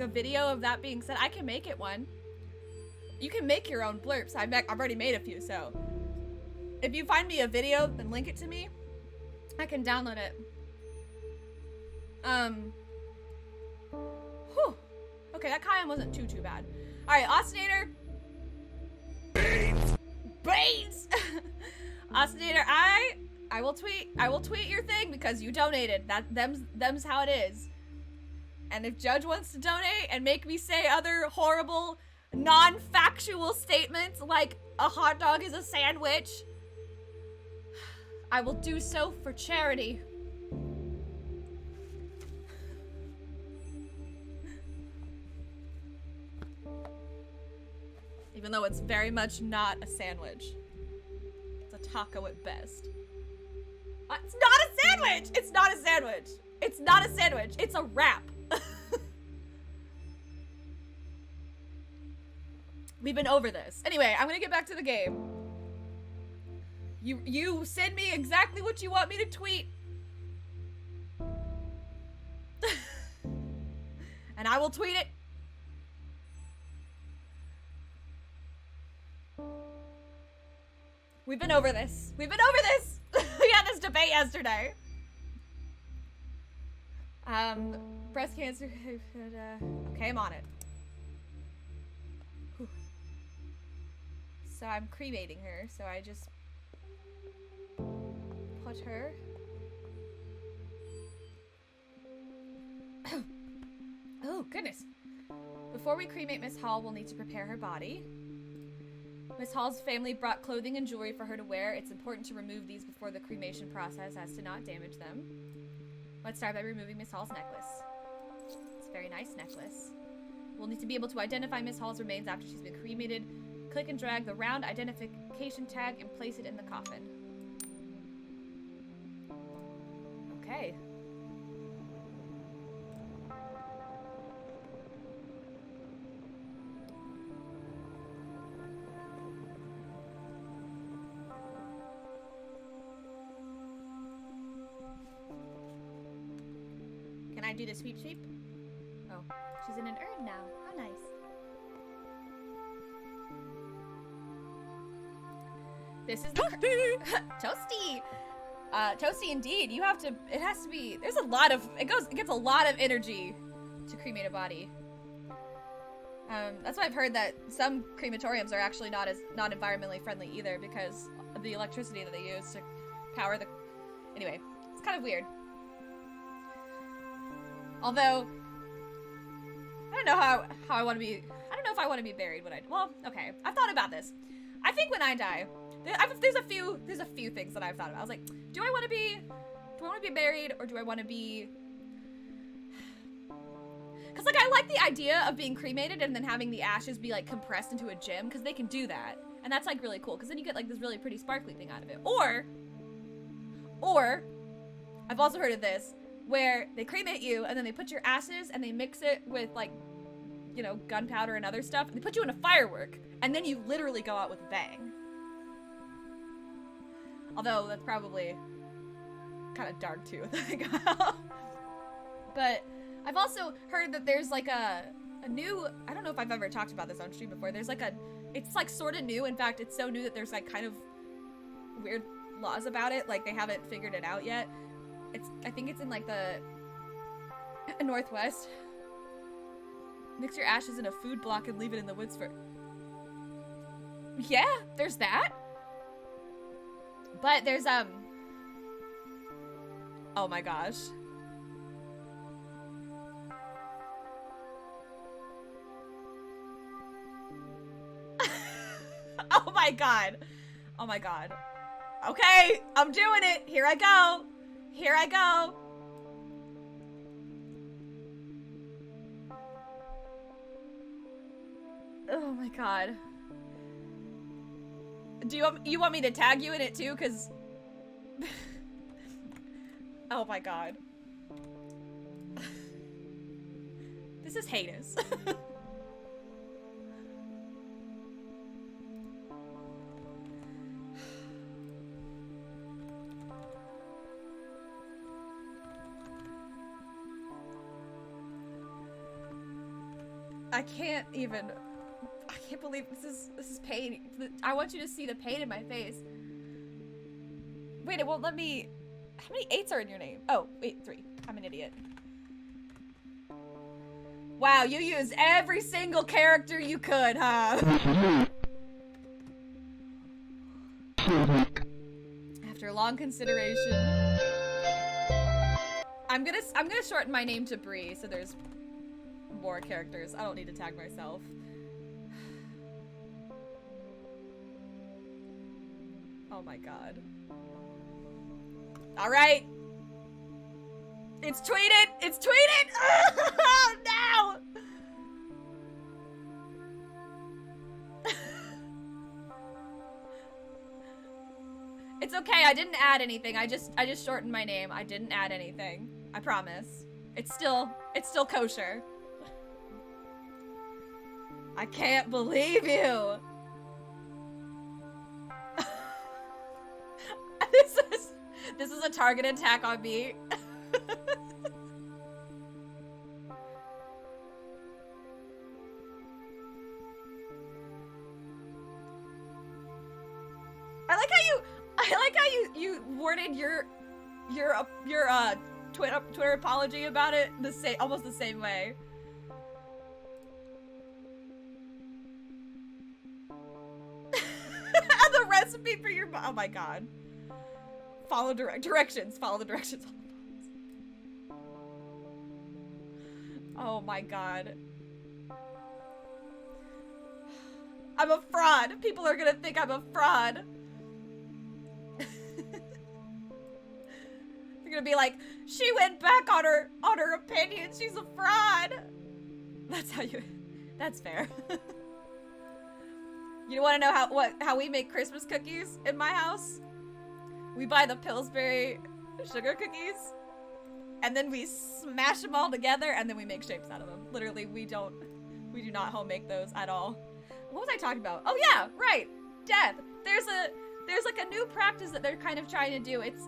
video of that being said, I can make it one. You can make your own blurps. I've already made a few, so if you find me a video and link it to me, I can download it. Whew. Okay, that Cayenne wasn't too bad. All right, Austinator. Brains. Austinator, I will tweet your thing because you donated. Them's how it is. And if Judge wants to donate and make me say other horrible, non-factual statements like a hot dog is a sandwich, I will do so for charity. Even though it's very much not a sandwich. It's a taco at best. It's not a sandwich! It's not a sandwich! It's not a sandwich! It's a wrap! We've been over this. Anyway, I'm gonna get back to the game. You send me exactly what you want me to tweet. And I will tweet it. We've been over this. We've been over this! We had this debate yesterday. Breast cancer. Okay, I'm on it. Whew. So I'm cremating her, so I just put her. Oh, goodness. Before we cremate Miss Hall, we'll need to prepare her body. Miss Hall's family brought clothing and jewelry for her to wear. It's important to remove these before the cremation process as to not damage them. Let's start by removing Miss Hall's necklace. It's a very nice necklace. We'll need to be able to identify Miss Hall's remains after she's been cremated. Click and drag the round identification tag and place it in the coffin. Okay. Can I do the sweep sweep? Oh, she's in an urn now. How nice. This is the Toasty! Toasty indeed. You have to, it has to be, there's a lot of, it gets a lot of energy to cremate a body. That's why I've heard that some crematoriums are actually not environmentally friendly either because of the electricity that they use to power the, anyway, it's kind of weird. Although, I don't know how I want to be, I don't know if I want to be buried when well, okay, I've thought about this. I think when I die, there's a few things that I've thought about. I was like, do I want to be buried or do I want to be, because like I like the idea of being cremated and then having the ashes be like compressed into a gem because they can do that. And that's like really cool because then you get like this really pretty sparkly thing out of it. Or, I've also heard of this, where they cremate you and then they put your ashes and they mix it with like, you know, gunpowder and other stuff. And they put you in a firework and then you literally go out with a bang. Although that's probably kind of dark too. But I've also heard that there's like a new, I don't know if I've ever talked about this on stream before. There's like it's like sort of new. In fact, it's so new that there's like kind of weird laws about it. Like they haven't figured it out yet. I think it's in like the Northwest. Mix your ashes in a food block and leave it in the woods for... Yeah, there's that. But there's, oh my gosh. Oh my god. Oh my god. Okay, I'm doing it. Here I go. Here I go. Oh my god. Do you want me to tag you in it too? Cause oh my god. This is heinous. I can't believe this is pain. I want you to see the pain in my face. Wait, it won't let me. How many 8s are in your name? Oh, wait, 3. I'm an idiot. Wow, you used every single character you could, huh? After long consideration, I'm gonna shorten my name to Bree, so there's more characters. I don't need to tag myself. Oh my god. Alright. It's tweeted! It's tweeted! Oh no! It's okay, I didn't add anything. I just shortened my name. I didn't add anything. I promise. It's still kosher. I can't believe you! This is a targeted attack on me. I like how you worded your Twitter apology about it almost the same way. The recipe for your, oh my god. Follow directions. Follow the directions. Oh my god. I'm a fraud. People are gonna think I'm a fraud. They're gonna be like, she went back on her opinion. She's a fraud. That's how you. That's fair. You want to know how we make Christmas cookies in my house? We buy the Pillsbury sugar cookies, and then we smash them all together, and then we make shapes out of them. Literally, we do not home make those at all. What was I talking about? Oh yeah, right, death. There's like a new practice that they're kind of trying to do. It's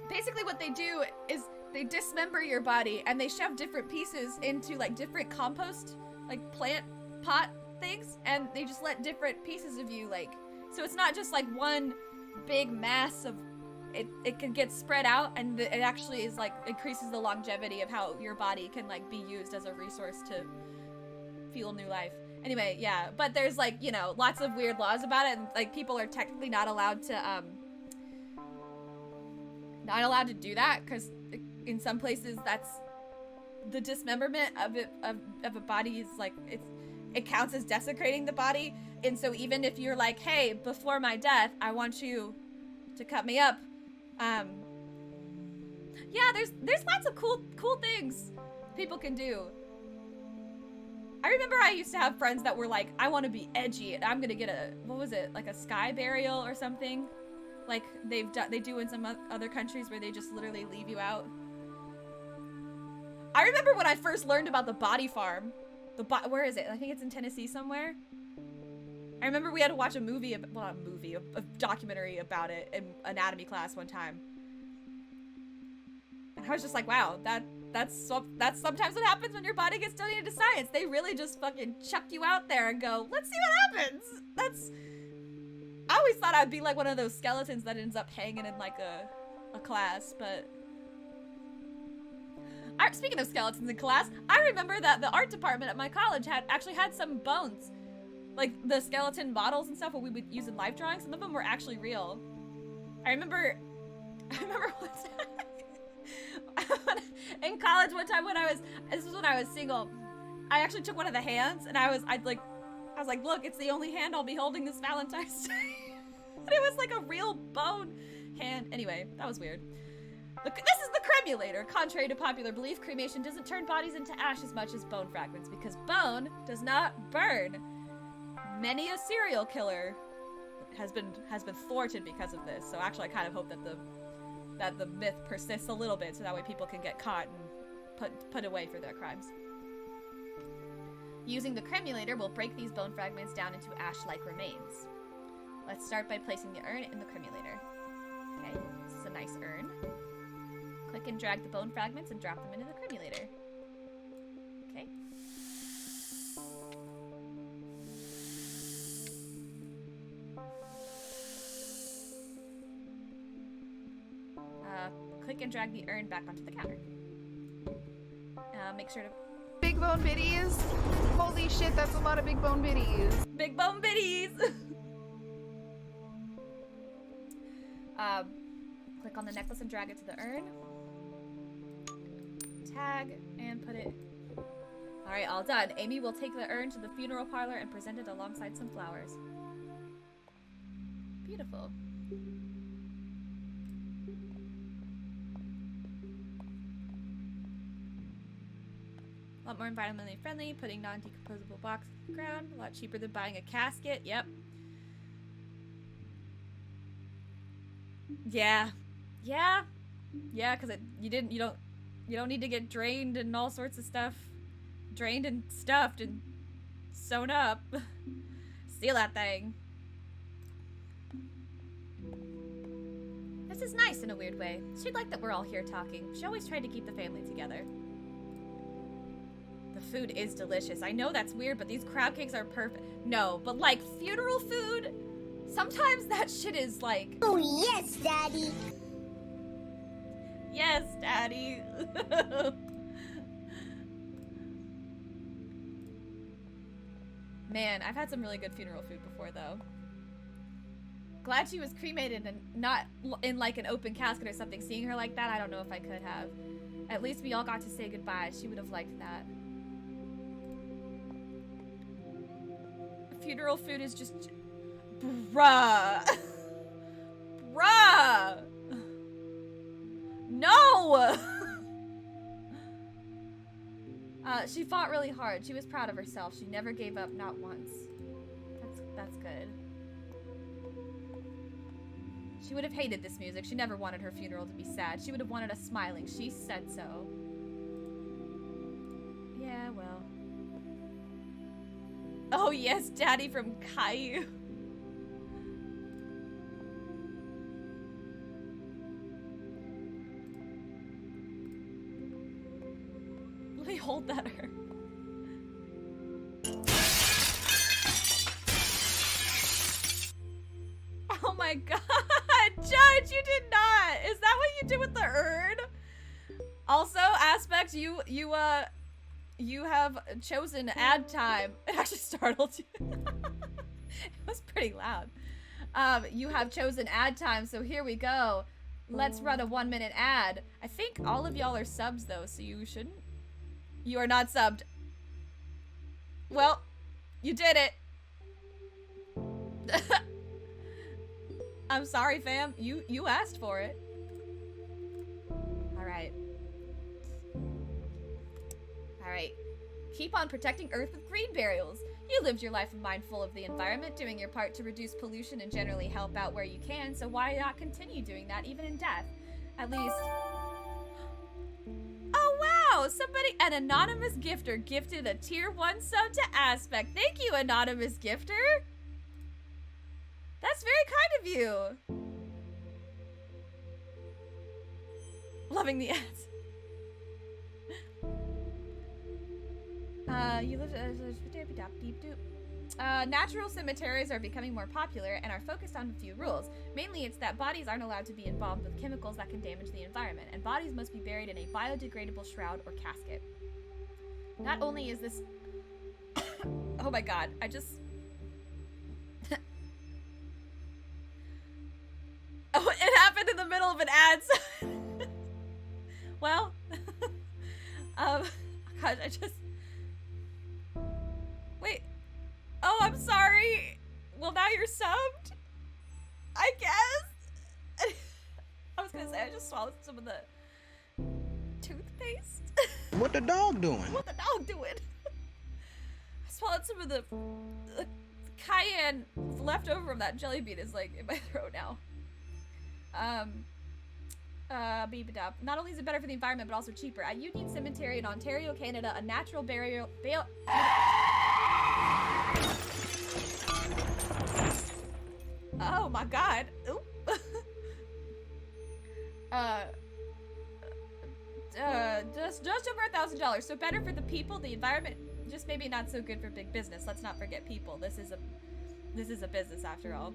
basically what they do is they dismember your body and they shove different pieces into like different compost, like plant pot things, and they just let different pieces of you, like, so it's not just like one big mass of it can get spread out, and it actually is like increases the longevity of how your body can like be used as a resource to fuel new life. Anyway, yeah, but there's like, you know, lots of weird laws about it, and like people are technically not allowed to do that, because in some places that's the dismemberment of a body is like it counts as desecrating the body. And so even if you're like, hey, before my death, I want you to cut me up, yeah, there's lots of cool things people can do. I remember I used to have friends that were like, I want to be edgy and I'm gonna get a, what was it, like a sky burial or something, like they do in some other countries where they just literally leave you out. I remember when I first learned about the body farm. Where is it? I think it's in Tennessee somewhere. I remember we had to watch a movie, a documentary about it in anatomy class one time. And I was just like, wow, that's sometimes what happens when your body gets donated to science. They really just fucking chuck you out there and go, let's see what happens. I always thought I'd be like one of those skeletons that ends up hanging in like a class, but... Speaking of skeletons in class, I remember that the art department at my college actually had some bones. Like the skeleton models and stuff what we would use in life drawings, some of them were actually real. I remember one time in college one time this was when I was single, I actually took one of the hands and I was like, look, it's the only hand I'll be holding this Valentine's Day. And it was like a real bone hand. Anyway, that was weird. This is the cremulator. Contrary to popular belief, cremation doesn't turn bodies into ash as much as bone fragments because bone does not burn. Many a serial killer has been thwarted because of this. So actually, I kind of hope that the myth persists a little bit, so that way people can get caught and put away for their crimes. Using the cremulator will break these bone fragments down into ash-like remains. Let's start by placing the urn in the cremulator. Okay, this is a nice urn. Click and drag the bone fragments and drop them into the cremulator. Okay. Click and drag the urn back onto the counter. Make sure to... Big bone biddies? Holy shit, that's a lot of big bone biddies. Big bone biddies! Click on the necklace and drag it to the urn. Tag and put it... Alright, all done. Amy will take the urn to the funeral parlor and present it alongside some flowers. Beautiful. A lot more environmentally friendly, putting non-decomposable boxes in the ground. A lot cheaper than buying a casket. Yep. Yeah. Yeah. Yeah, because you don't need to get drained and all sorts of stuff. Drained and stuffed and sewn up. Steal that thing. This is nice in a weird way. She'd like that we're all here talking. She always tried to keep the family together. The food is delicious. I know that's weird, but these crab cakes are perfect. No, but like funeral food, sometimes that shit is like... Oh, yes, Daddy. Yes, Daddy. Man, I've had some really good funeral food before, though. Glad she was cremated and not in like an open casket or something. Seeing her like that, I don't know if I could have. At least we all got to say goodbye. She would have liked that. funeral food is just... Bruh. Bruh. No! She fought really hard. She was proud of herself. She never gave up, not once. That's good. She would have hated this music. She never wanted her funeral to be sad. She would have wanted us smiling. She said so. Yeah, well. Oh yes, Daddy from Kawaii. Let me hold that her. Oh my god, Judge, you did not. Is that what you did with the urn? Also, Aspect, you have chosen ad time. It actually startled you. It was pretty loud. You have chosen ad time, so here we go. Let's run a 1-minute ad. I think all of y'all are subs though, so you shouldn't. You are not subbed. Well, you did it. I'm sorry, fam. You asked for it. All right. All right. Keep on protecting Earth with green burials. You lived your life mindful of the environment, doing your part to reduce pollution and generally help out where you can, so why not continue doing that even in death? At least... Oh wow! An anonymous gifter gifted a tier 1 sub to Aspect. Thank you, anonymous gifter! That's very kind of you! Loving the ads. You live natural cemeteries are becoming more popular and are focused on a few rules. Mainly it's that bodies aren't allowed to be embalmed with chemicals that can damage the environment, and bodies must be buried in a biodegradable shroud or casket. Not only is this... Oh my god, I just... Oh, it happened in the middle of an ad. Well, gosh, I just... Wait. Oh, I'm sorry. Well, now you're subbed? I guess? I was gonna say, I just swallowed some of the toothpaste. What the dog doing? What the dog doing? I swallowed some of the cayenne left over from that jelly bean is like in my throat now. Not only is it better for the environment, but also cheaper. At Union Cemetery in Ontario, Canada, a natural burial... Oh my god. Oop. Just over $1,000. So better for the people, the environment, just maybe not so good for big business. Let's not forget people. This is a business after all.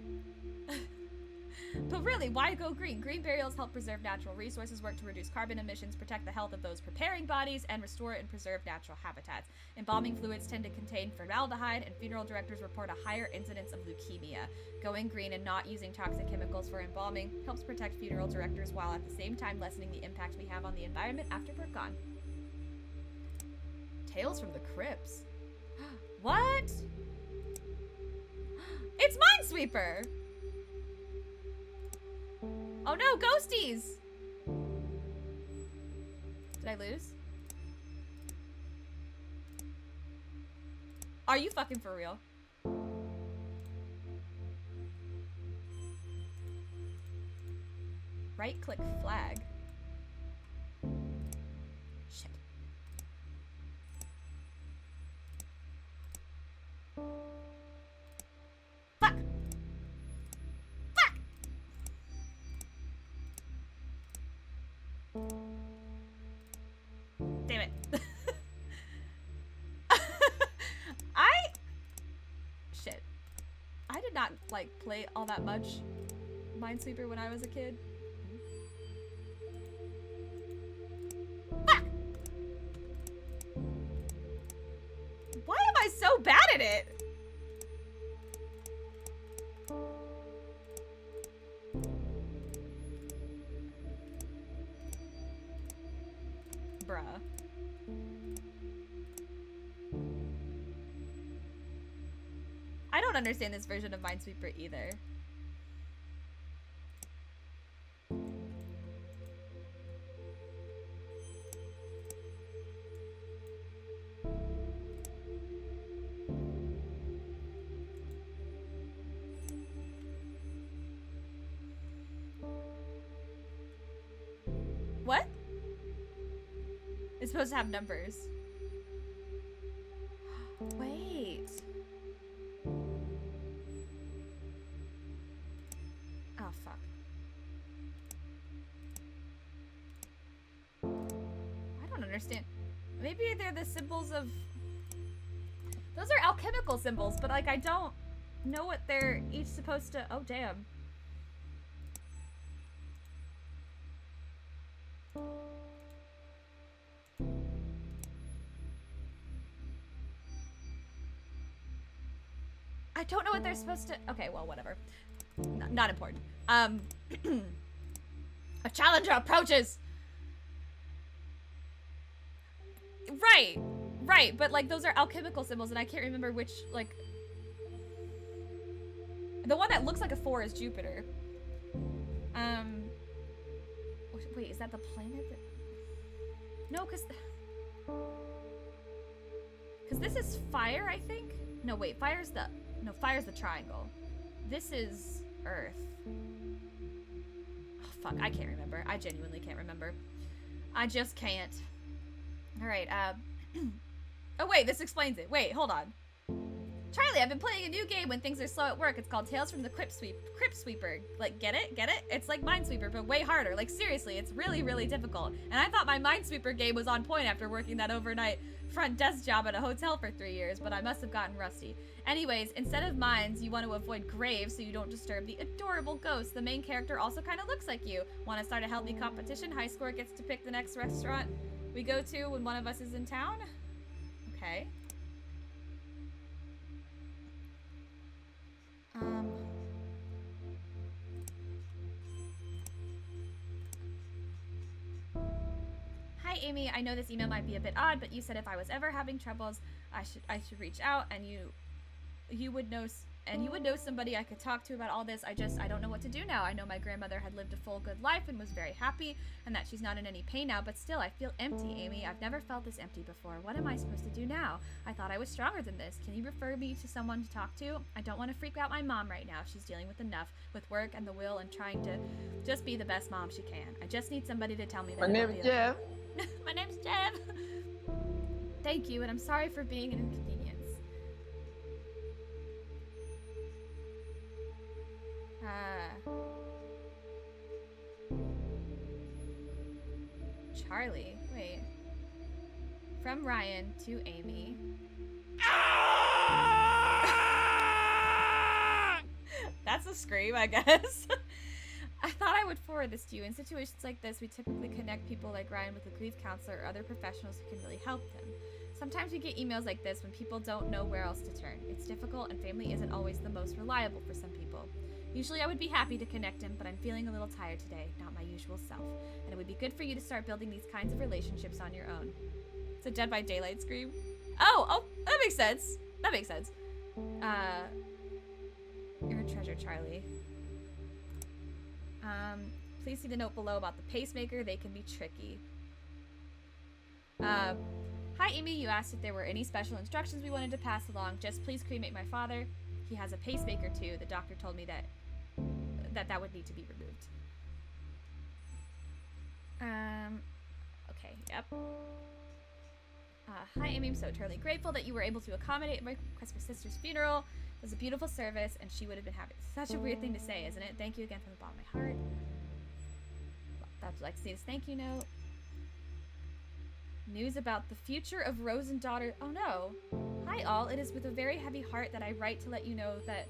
But really, why go green? Green burials help preserve natural resources, work to reduce carbon emissions, protect the health of those preparing bodies, and restore and preserve natural habitats. Embalming fluids tend to contain formaldehyde, and funeral directors report a higher incidence of leukemia. Going green and not using toxic chemicals for embalming helps protect funeral directors while at the same time lessening the impact we have on the environment after we're gone. Tales from the Crypts. What? It's Minesweeper! Oh no, ghosties! Did I lose? Are you fucking for real? Right-click flag. Shit. Fuck! Fuck! Damn it. Shit. I did not, like, play all that much Minesweeper when I was a kid. Fuck! Why am I so bad at it? Bruh. I don't understand this version of Minesweeper either. What? It's supposed to have numbers. Wait. Oh, fuck. I don't understand. Maybe they're the symbols of... Those are alchemical symbols, but, like, I don't know what they're each supposed to... Oh, damn. I don't know what they're supposed to... Okay, well, whatever. Not important. A challenger approaches! Right, but, like, those are alchemical symbols, and I can't remember which, like... The one that looks like a 4 is Jupiter. Wait, is that the planet that... No, because this is fire, I think? No, wait, fire's the... No, fire's the triangle. This is Earth. Oh, fuck, I can't remember. I genuinely can't remember. I just can't. Alright, Oh, wait, this explains it. Wait, hold on. Charlie, I've been playing a new game when things are slow at work. It's called Tales from the Crypt Sweeper. Like, get it? Get it? It's like Minesweeper, but way harder. Like, seriously, it's really, really difficult. And I thought my Minesweeper game was on point after working that overnight front desk job at a hotel for 3 years, but I must have gotten rusty. Anyways, instead of mines, you want to avoid graves so you don't disturb the adorable ghosts. The main character also kind of looks like you. Want to start a healthy competition? High score gets to pick the next restaurant we go to when one of us is in town? Okay. Hi Amy, I know this email might be a bit odd, but you said if I was ever having troubles, I should reach out, and you would know somebody I could talk to about all this. I don't know what to do now. I know my grandmother had lived a full good life and was very happy, and that she's not in any pain now, but still I feel empty, Amy. I've never felt this empty before. What am I supposed to do now? I thought I was stronger than this. Can you refer me to someone to talk to? I don't want to freak out my mom right now. She's dealing with enough with work and the will and trying to just be the best mom she can. I just need somebody to tell me that. My name is Jeff. My name's Jeff. Thank you, and I'm sorry for being an inconvenience. Charlie, wait. From Ryan to Amy. That's a scream, I guess. I thought I would forward this to you. In situations like this, we typically connect people like Ryan with a grief counselor or other professionals who can really help them. Sometimes we get emails like this when people don't know where else to turn. It's difficult, and family isn't always the most reliable for some people. Usually I would be happy to connect him, but I'm feeling a little tired today, not my usual self. And it would be good for you to start building these kinds of relationships on your own. It's a Dead by Daylight scream. Oh, that makes sense. That makes sense. You're a treasure, Charlie. Please see the note below about the pacemaker. They can be tricky. Hi, Amy. You asked if there were any special instructions we wanted to pass along. Just please cremate my father. He has a pacemaker, too. The doctor told me that would need to be removed. Okay, yep. Hi, Amy. I'm so eternally grateful that you were able to accommodate my request for sister's funeral. It was a beautiful service, and she would have been happy. Such a weird thing to say, isn't it? Thank you again from the bottom of my heart. I'd like to see this thank you note. News about the future of Rose and daughter. Oh no. Hi all. It is with a very heavy heart that I write to let you know that.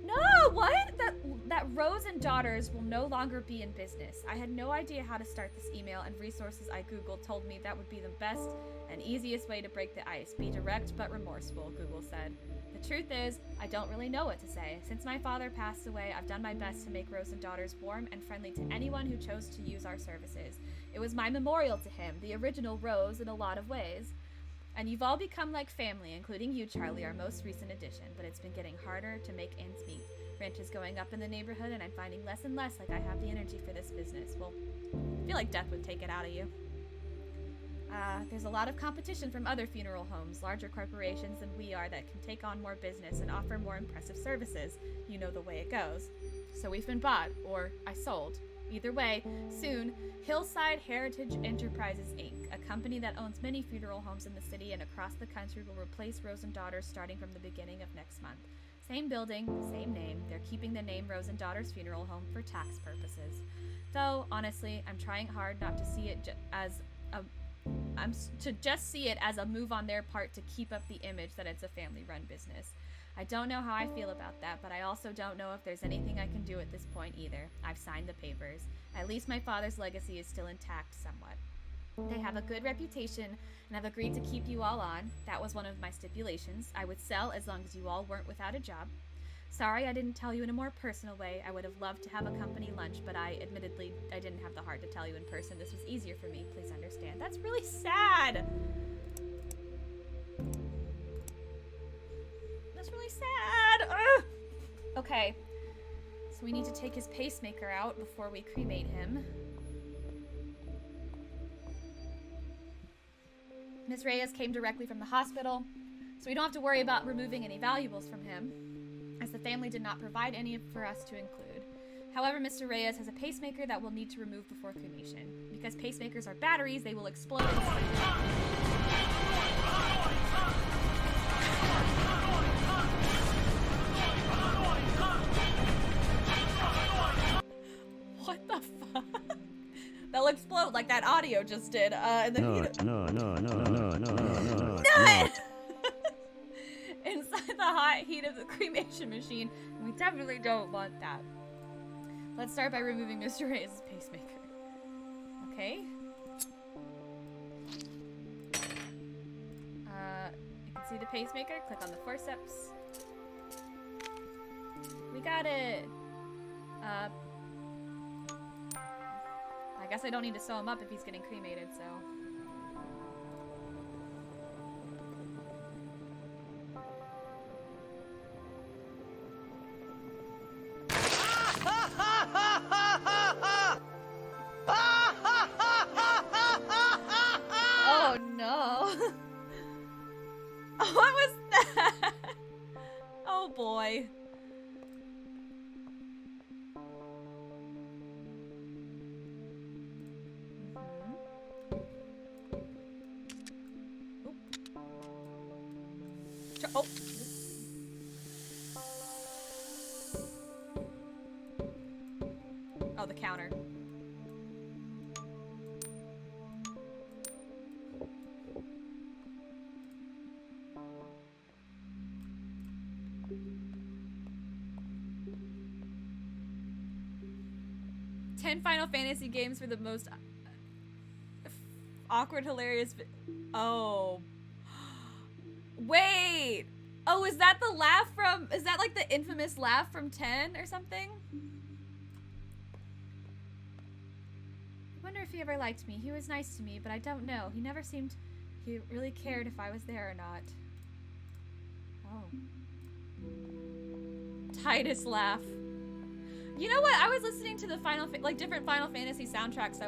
No, what? That Rose and Daughters will no longer be in business. I had no idea how to start this email, and resources I googled told me that would be the best and easiest way to break the ice. Be direct but remorseful, Google said. The truth is, I don't really know what to say. Since my father passed away, I've done my best to make Rose and Daughters warm and friendly to anyone who chose to use our services. It was my memorial to him, the original Rose, in a lot of ways. And you've all become like family, including you, Charlie, our most recent addition. But it's been getting harder to make ends meet. Rent is going up in the neighborhood, and I'm finding less and less like I have the energy for this business. Well, I feel like death would take it out of you. There's a lot of competition from other funeral homes, larger corporations than we are that can take on more business and offer more impressive services. You know the way it goes. So we've been bought, or I sold. Either way, soon, Hillside Heritage Enterprises, Inc., a company that owns many funeral homes in the city and across the country, will replace Rose and Daughters starting from the beginning of next month. Same building, same name. They're keeping the name Rose and Daughters Funeral Home for tax purposes. Though, honestly, I'm trying hard not to see it just see it as a move on their part to keep up the image that it's a family-run business. I don't know how I feel about that, but I also don't know if there's anything I can do at this point either. I've signed the papers. At least my father's legacy is still intact somewhat. They have a good reputation, and I've agreed to keep you all on. That was one of my stipulations. I would sell as long as you all weren't without a job. Sorry I didn't tell you in a more personal way. I would have loved to have a company lunch, but I didn't have the heart to tell you in person. This was easier for me. Please understand. That's really sad. That's really sad. Ugh. Okay. So we need to take his pacemaker out before we cremate him. Miss Reyes came directly from the hospital, so we don't have to worry about removing any valuables from him, as the family did not provide any for us to include. However, Mr. Reyes has a pacemaker that we'll need to remove before cremation. Because pacemakers are batteries, they will explode. What the fuck? They'll explode like that audio just did. And then No. inside the hot heat of the cremation machine, and we definitely don't want that. Let's start by removing Mr. Reyes' pacemaker. Okay. You can see the pacemaker. Click on the forceps. We got it. I guess I don't need to sew him up if he's getting cremated, so. Oh no. What was that? Oh boy. Oh. Oh, the counter. Final Fantasy games for the most awkward, hilarious. Oh. Wait. Oh, is that the laugh from? Is that like the infamous laugh from 10 or something? I wonder if he ever liked me. He was nice to me, but I don't know. He never seemed he really cared if I was there or not. Oh. Titus laugh. You know what? I was listening to the different Final Fantasy soundtracks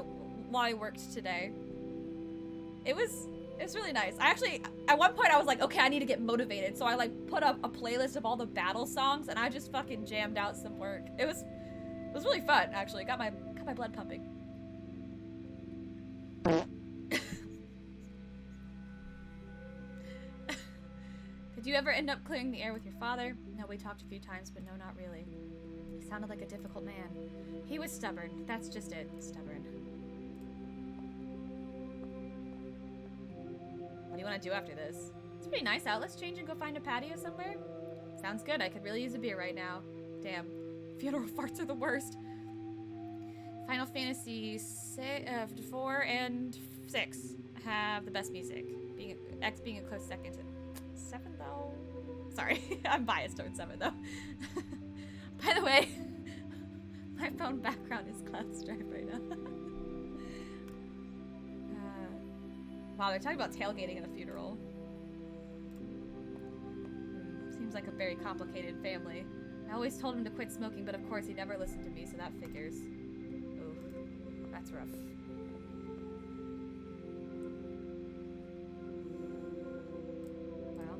while I worked today. It was really nice. I actually, at one point I was like, okay, I need to get motivated. So I like put up a playlist of all the battle songs and I just fucking jammed out some work. It was really fun, actually. Got my blood pumping. Did you ever end up clearing the air with your father? No, we talked a few times, but no, not really. He sounded like a difficult man. He was stubborn. That's just it. Stubborn. What do you want to do after this? It's pretty nice out. Let's change and go find a patio somewhere. Sounds good. I could really use a beer right now. Damn. Funeral farts are the worst. Final Fantasy 4 and 6 have the best music. X being a close second to 7 though. Sorry, I'm biased towards 7 though. By the way, my phone background is Cloud Stripe right now. Wow, they're talking about tailgating at a funeral. like a very complicated family. I always told him to quit smoking, but of course he never listened to me, so that figures. Ooh, that's rough. Well,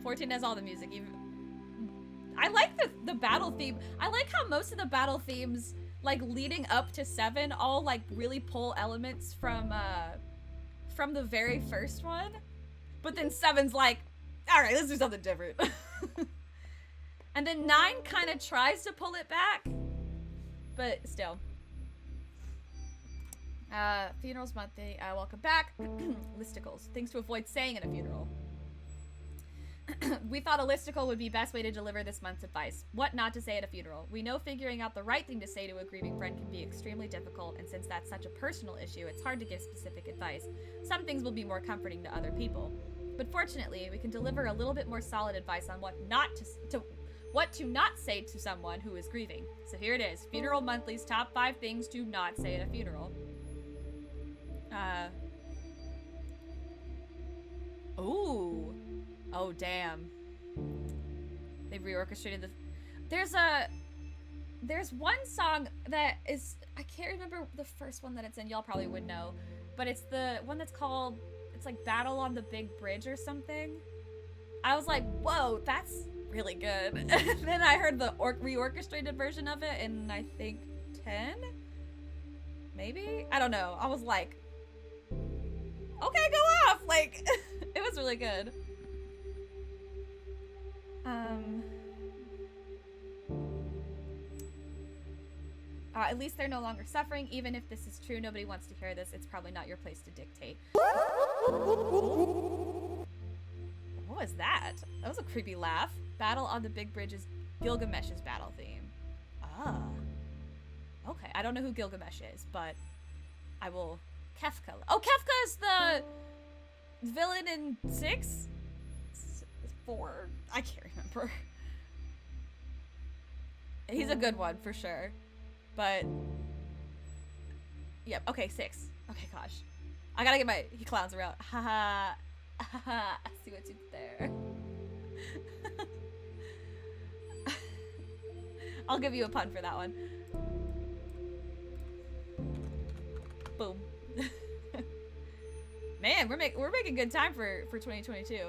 14 has all the music. Even I like the battle theme. I like how most of the battle themes, like leading up to 7, all like really pull elements from the very first one, but then 7's like, all right, let's do something different. And then 9 kind of tries to pull it back, but still. Funerals monthly. Welcome back. Listicles. Things to avoid saying at a funeral. We thought a listicle would be best way to deliver this month's advice. What not to say at a funeral. We know figuring out the right thing to say to a grieving friend can be extremely difficult, and since that's such a personal issue, it's hard to give specific advice. Some things will be more comforting to other people. But fortunately, we can deliver a little bit more solid advice on what to not say to someone who is grieving. So here it is. Funeral Monthly's top 5 things to not say at a funeral. Ooh. Oh, damn. They've reorchestrated the... There's one song that is... I can't remember the first one that it's in. Y'all probably would know. But it's the one that's called... It's like Battle on the Big Bridge or something. I was like, whoa, that's really good. Then I heard the reorchestrated version of it in, I think, 10? Maybe? I don't know. I was like, okay, go off! Like, it was really good. At least they're no longer suffering. Even if this is true, nobody wants to hear this. It's probably not your place to dictate. What was that? That was a creepy laugh. Battle on the Big Bridge is Gilgamesh's battle theme. Ah. Okay, I don't know who Gilgamesh is, but I will... Kefka. Oh, Kefka is the villain in 6? 4? I can't remember. He's a good one, for sure. But... Yep, okay, 6. Okay, gosh. I gotta get my... He clowns around. Haha. I see what you did there. I'll give you a pun for that one. Boom. Man, we're making good time for 2022.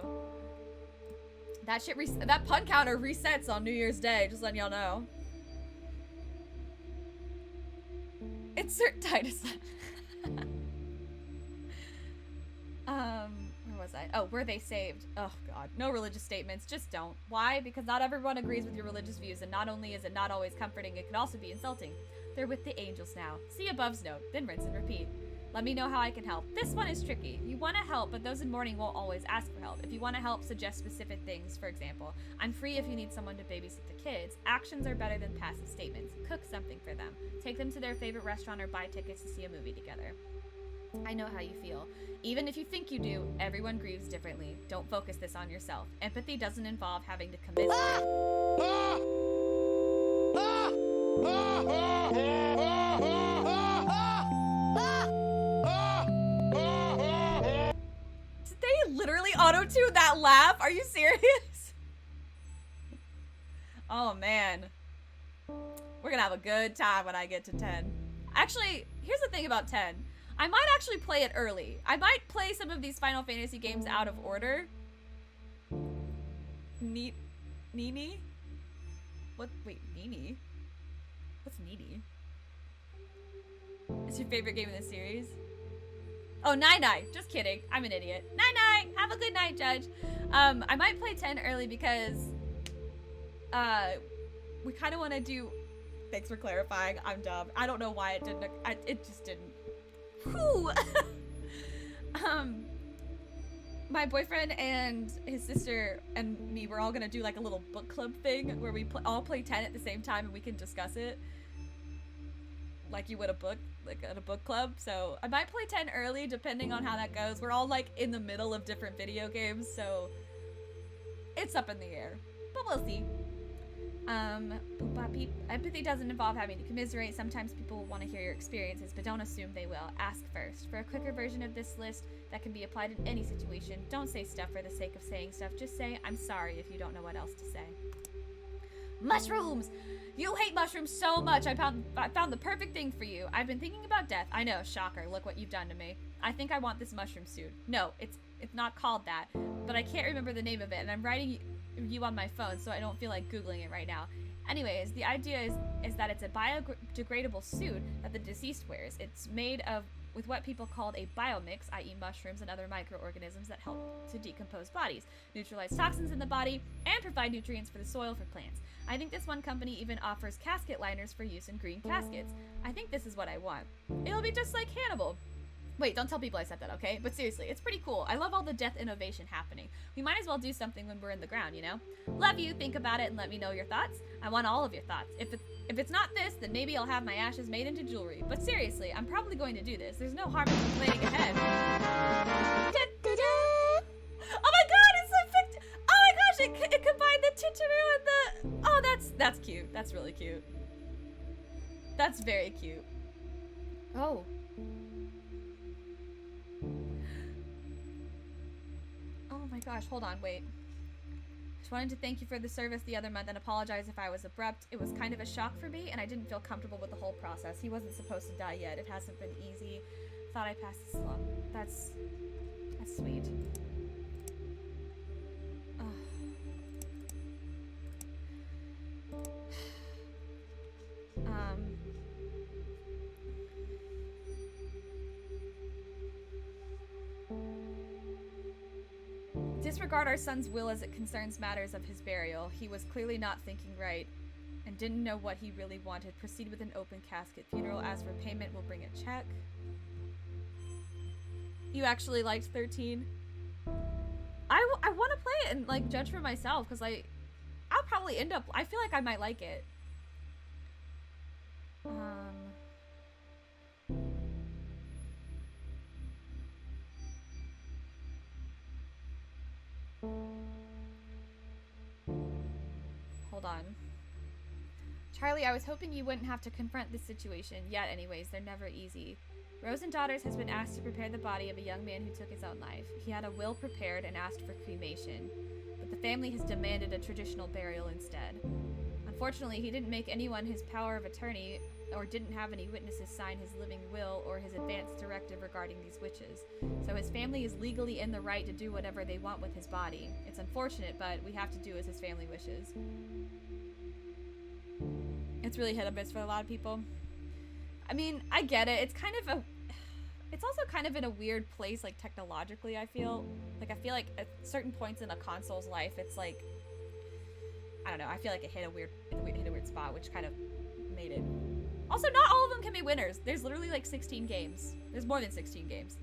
That shit that pun counter resets on New Year's Day, just letting y'all know. Insert Titus. Where was I? Oh, were they saved? Oh god. No religious statements, just don't. Why? Because not everyone agrees with your religious views, and not only is it not always comforting, it can also be insulting. They're with the angels now. See above's note, then rinse and repeat. Let me know how I can help. This one is tricky. You want to help, but those in mourning won't always ask for help. If you want to help, suggest specific things. For example, I'm free if you need someone to babysit the kids. Actions are better than passive statements. Cook something for them. Take them to their favorite restaurant or buy tickets to see a movie together. I know how you feel. Even if you think you do, everyone grieves differently. Don't focus this on yourself. Empathy doesn't involve having to commiserate. Did they literally auto-tune that laugh? Are you serious? Oh man. We're gonna have a good time when I get to 10. Actually, here's the thing about 10. I might actually play it early. I might play some of these Final Fantasy games out of order. Nini? What? Wait, Nini? What's Nini? It's your favorite game in the series? Oh, Nai. Just kidding. I'm an idiot. Nai. Have a good night, Judge. I might play 10 early because we kind of want to do... Thanks for clarifying. I'm dumb. I don't know why it didn't... It just didn't. Whew. My boyfriend and his sister and me, we're all gonna do like a little book club thing where we all play 10 at the same time and we can discuss it like you would a book, like at a book club. So I might play 10 early depending on how that goes. We're all like in the middle of different video games, so it's up in the air, but we'll see. Boop bop beep. Empathy doesn't involve having to commiserate. Sometimes people will want to hear your experiences, but don't assume they will. Ask first. For a quicker version of this list that can be applied in any situation, don't say stuff for the sake of saying stuff. Just say, I'm sorry, if you don't know what else to say. Mushrooms! You hate mushrooms so much. I found the perfect thing for you. I've been thinking about death. I know, shocker. Look what you've done to me. I think I want this mushroom suit. No, it's not called that, but I can't remember the name of it, and I'm writing you on my phone, so I don't feel like Googling it right now. Anyways, the idea is that it's a biodegradable suit that the deceased wears. It's made with what people called a biomix, i.e. mushrooms and other microorganisms that help to decompose bodies, neutralize toxins in the body, and provide nutrients for the soil for plants. I think this one company even offers casket liners for use in green caskets. I think this is what I want. It'll be just like Hannibal. Wait, don't tell people I said that, okay? But seriously, it's pretty cool. I love all the death innovation happening. We might as well do something when we're in the ground, you know? Love you, think about it, and let me know your thoughts. I want all of your thoughts. If it's not this, then maybe I'll have my ashes made into jewelry. But seriously, I'm probably going to do this. There's no harm in planning ahead. Oh my god, it's so oh my gosh, it combined the Chicheru and the... Oh, that's cute. That's really cute. That's very cute. Oh. Oh my gosh, hold on, wait. Just wanted to thank you for the service the other month and apologize if I was abrupt. It was kind of a shock for me, and I didn't feel comfortable with the whole process. He wasn't supposed to die yet. It hasn't been easy. Thought I passed this along. That's sweet. Disregard our son's will as it concerns matters of his burial. He was clearly not thinking right and didn't know what he really wanted. Proceed with an open casket funeral. As for payment, we'll bring a check. You actually liked 13? I want to play it and like judge for myself because I'll probably end up... I feel like I might like it. Hold on. Charlie, I was hoping you wouldn't have to confront this situation yet anyways. They're never easy. Rose and Daughters has been asked to prepare the body of a young man who took his own life. He had a will prepared and asked for cremation, but the family has demanded a traditional burial instead. Unfortunately, he didn't make anyone his power of attorney or didn't have any witnesses sign his living will or his advance directive regarding these witches. So his family is legally in the right to do whatever they want with his body. It's unfortunate, but we have to do as his family wishes. It's really hit or miss for a lot of people. I mean, I get it. It's kind of it's also kind of in a weird place, like technologically, I feel. Like, I feel like at certain points in a console's life, it's like, I don't know, I feel like it hit a weird spot, which kind of made it. Also, not all of them can be winners. There's literally like 16 games. There's more than 16 games.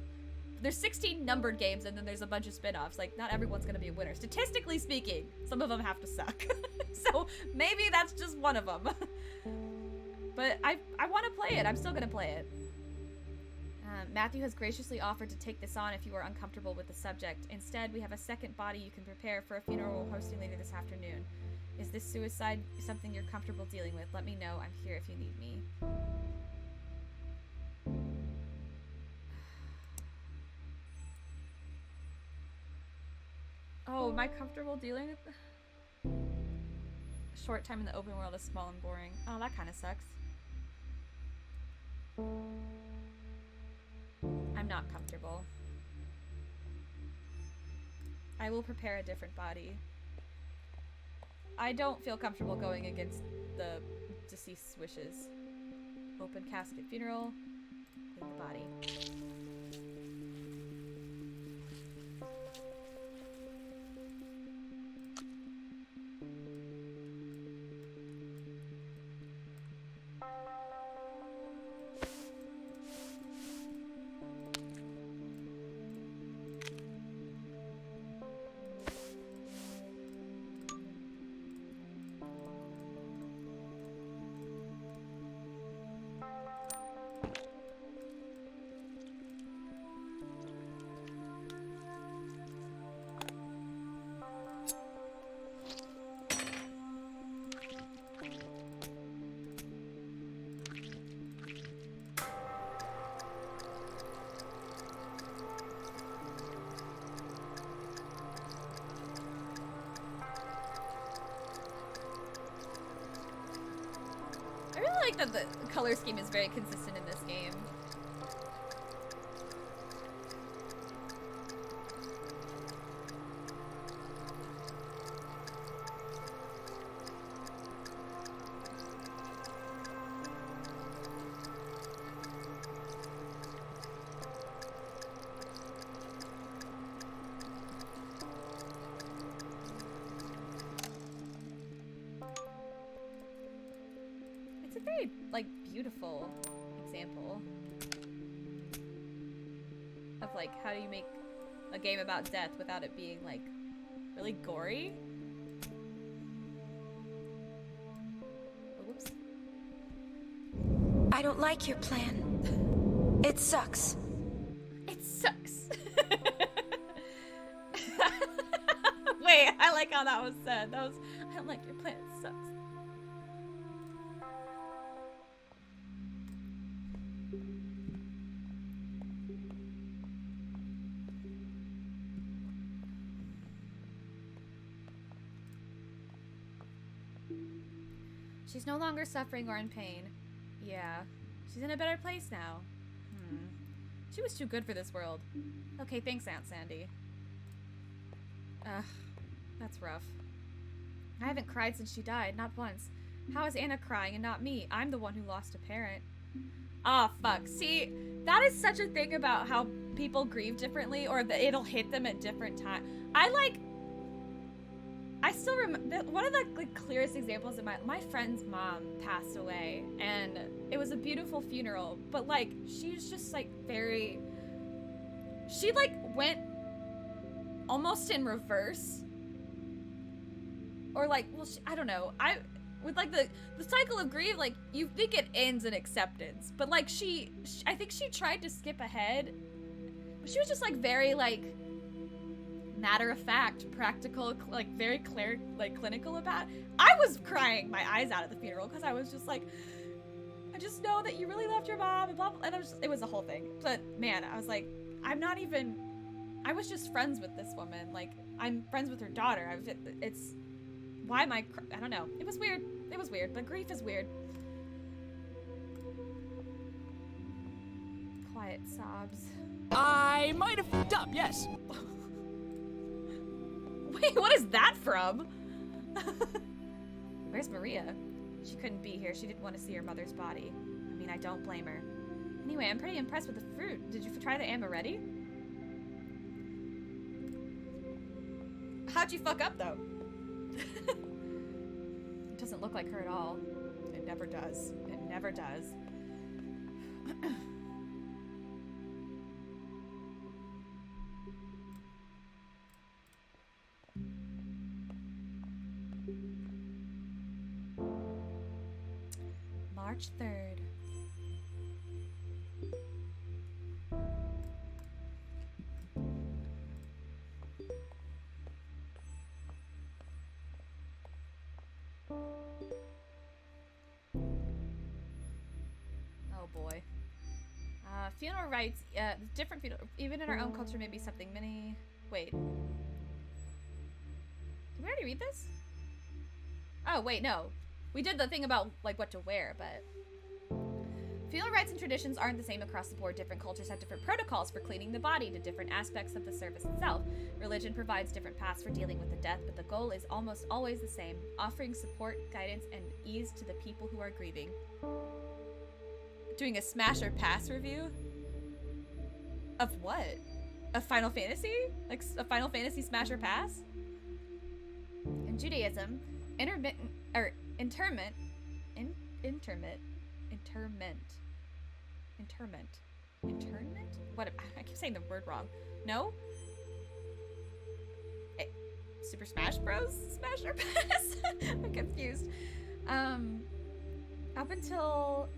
There's 16 numbered games, and then there's a bunch of spin-offs. Like, not everyone's gonna be a winner. Statistically speaking, some of them have to suck. So maybe that's just one of them. But I want to play it. I'm still gonna play it. Matthew has graciously offered to take this on if you are uncomfortable with the subject. Instead, we have a second body you can prepare for a funeral we're hosting later this afternoon. Is this suicide something you're comfortable dealing with? Let me know. I'm here if you need me. Oh, am I comfortable dealing with... Short time in the open world is small and boring. Oh, that kind of sucks. I'm not comfortable. I will prepare a different body. I don't feel comfortable going against the deceased's wishes. Open casket funeral. Clean the body. that the color scheme is very consistent in this game. It's a very, like, beautiful example of, like, how do you make a game about death without it being, like, really gory? Oh, whoops. I don't like your plan. It sucks. It sucks. Wait, I like how that was said. That was, I don't like your plan, it sucks. She's no longer suffering or in pain. Yeah, she's in a better place now. She was too good for this world. Okay, thanks, Aunt Sandy. Ugh, that's rough. I haven't cried since she died, not once. How is Anna crying and not me? I'm the one who lost a parent. Ah, fuck. See, that is such a thing about how people grieve differently, or that it'll hit them at different times. I still remember one of the like clearest examples of my friend's mom passed away, and it was a beautiful funeral, but like she was just like she like went almost in reverse, or like, well, I don't know. With like the cycle of grief, like you think it ends in acceptance, but like I think she tried to skip ahead, but she was just like very like matter of fact, practical, like very clear, like clinical about it. I was crying my eyes out at the funeral because I was just like, I just know that you really loved your mom and blah blah, and it was a whole thing. But man, I was like, I was just friends with this woman. Like I'm friends with her daughter. Why am I don't know. It was weird. It was weird, but grief is weird. Quiet sobs. I might have fucked up, yes. Wait, what is that from? Where's Maria? She couldn't be here. She didn't want to see her mother's body. I mean, I don't blame her. Anyway, I'm pretty impressed with the fruit. Did you try the amaretti? How'd you fuck up, though? It doesn't look like her at all. It never does. It never does. March 3rd. Oh boy. Funeral rites, different funeral, even in our own culture, maybe something many. Wait. Did we already read this? Oh, wait, no. We did the thing about, like, what to wear, but... Funeral rites and traditions aren't the same across the board. Different cultures have different protocols for cleaning the body to different aspects of the service itself. Religion provides different paths for dealing with the death, but the goal is almost always the same, offering support, guidance, and ease to the people who are grieving. Doing a smash or pass review? Of what? Of Final Fantasy? Like a Final Fantasy smash or pass? In Judaism, interment? What? I keep saying the word wrong. No? Super Smash Bros? Smash or pass? I'm confused. Up until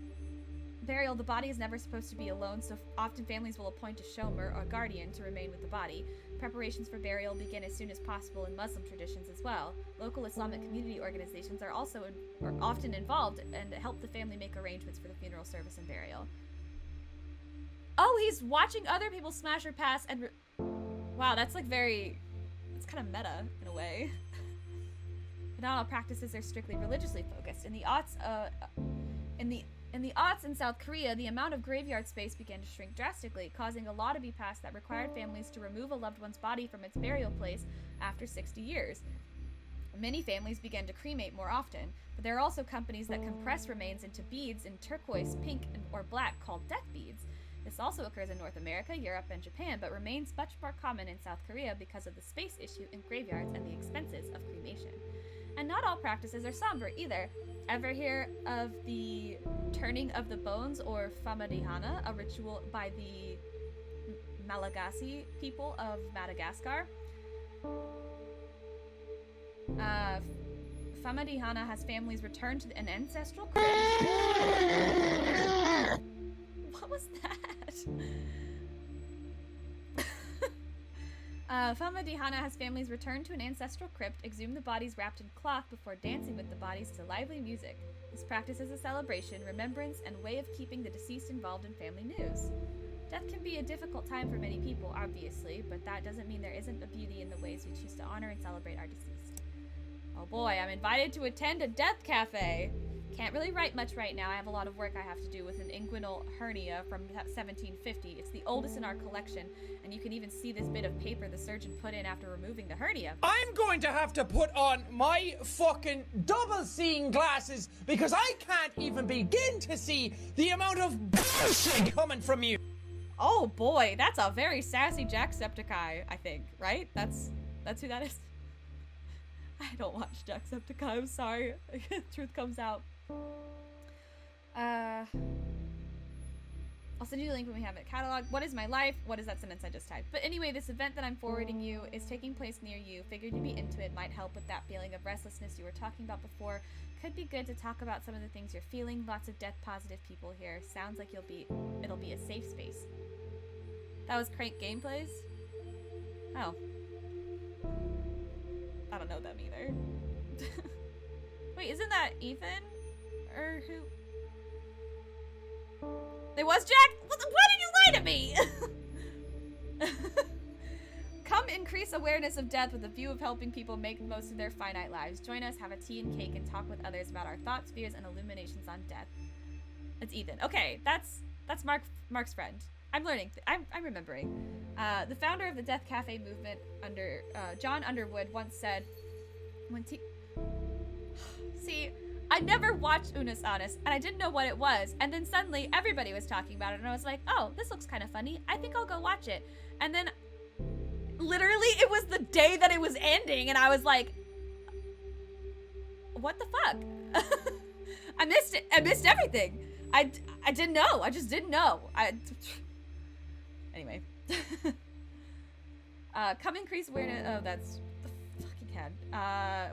burial, the body is never supposed to be alone, so often families will appoint a shomer or guardian to remain with the body. Preparations for burial begin as soon as possible in Muslim traditions as well. Local Islamic community organizations are also often involved and help the family make arrangements for the funeral service and burial. Oh, he's watching other people smash or pass and... Wow, that's like very... It's kind of meta, in a way. But not all practices are strictly religiously focused. In the aughts, In the aughts in South Korea, the amount of graveyard space began to shrink drastically, causing a law to be passed that required families to remove a loved one's body from its burial place after 60 years. Many families began to cremate more often, but there are also companies that compress remains into beads in turquoise, pink, or black called death beads. This also occurs in North America, Europe, and Japan, but remains much more common in South Korea because of the space issue in graveyards and the expenses of cremation. And not all practices are somber either. Ever hear of the turning of the bones, or famadihana, a ritual by the Malagasy people of Madagascar? Famadihana has families return to an ancestral crypt. What was that? Famadihana has families return to an ancestral crypt, exhume the bodies wrapped in cloth before dancing with the bodies to lively music. This practice is a celebration, remembrance, and way of keeping the deceased involved in family news. Death can be a difficult time for many people, obviously, but that doesn't mean there isn't a beauty in the ways we choose to honor and celebrate our deceased. Oh boy, I'm invited to attend a death cafe. Can't really write much right now. I have a lot of work I have to do with an inguinal hernia from 1750. It's the oldest in our collection, and you can even see this bit of paper the surgeon put in after removing the hernia. I'm going to have to put on my fucking double-seeing glasses because I can't even begin to see the amount of bullshit coming from you. Oh boy, that's a very sassy Jacksepticeye, I think, right? That's who that is. I don't watch Jacksepticeye, I'm sorry. Truth comes out. I'll send you the link when we have it. Catalog. What is my life? What is that sentence I just typed? But anyway, this event that I'm forwarding you is taking place near you. Figured you'd be into it. Might help with that feeling of restlessness you were talking about before. Could be good to talk about some of the things you're feeling. Lots of death positive people here. Sounds like it'll be a safe space. That was Crank Gameplays? Oh. I don't know them either. Wait, isn't that Ethan? Or who? It was Jack? Why did you lie to me? Come increase awareness of death with a view of helping people make the most of their finite lives. Join us, have a tea and cake, and talk with others about our thoughts, fears, and illuminations on death. It's Ethan. Okay, that's Mark's friend. I'm learning. I'm remembering. The founder of the Death Cafe movement, John Underwood, once said, See, I never watched Unis Honest, and I didn't know what it was, and then suddenly everybody was talking about it, and I was like, oh, this looks kind of funny. I think I'll go watch it. And then, literally, it was the day that it was ending, and I was like, what the fuck? I missed it. I missed everything. I didn't know. I just didn't know. Anyway. Come increase awareness. Oh, that's the fucking head.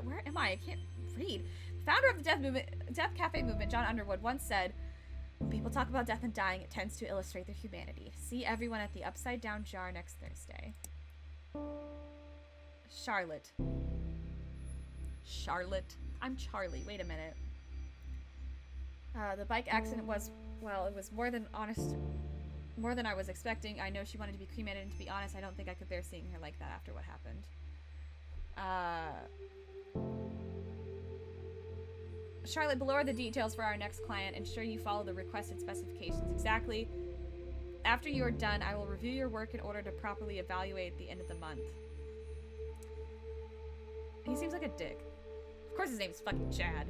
Where am I? I can't read. Founder of the Death Cafe movement, John Underwood, once said, when people talk about death and dying, it tends to illustrate their humanity. See everyone at the Upside Down Jar next Thursday. Charlotte. I'm Charlie. Wait a minute. The bike accident was, well, it was more than I was expecting. I know she wanted to be cremated, and to be honest, I don't think I could bear seeing her like that after what happened. Charlotte, below are the details for our next client. Ensure you follow the requested specifications exactly. After you are done, I will review your work in order to properly evaluate at the end of the month. He seems like a dick. Of course his name's fucking Chad.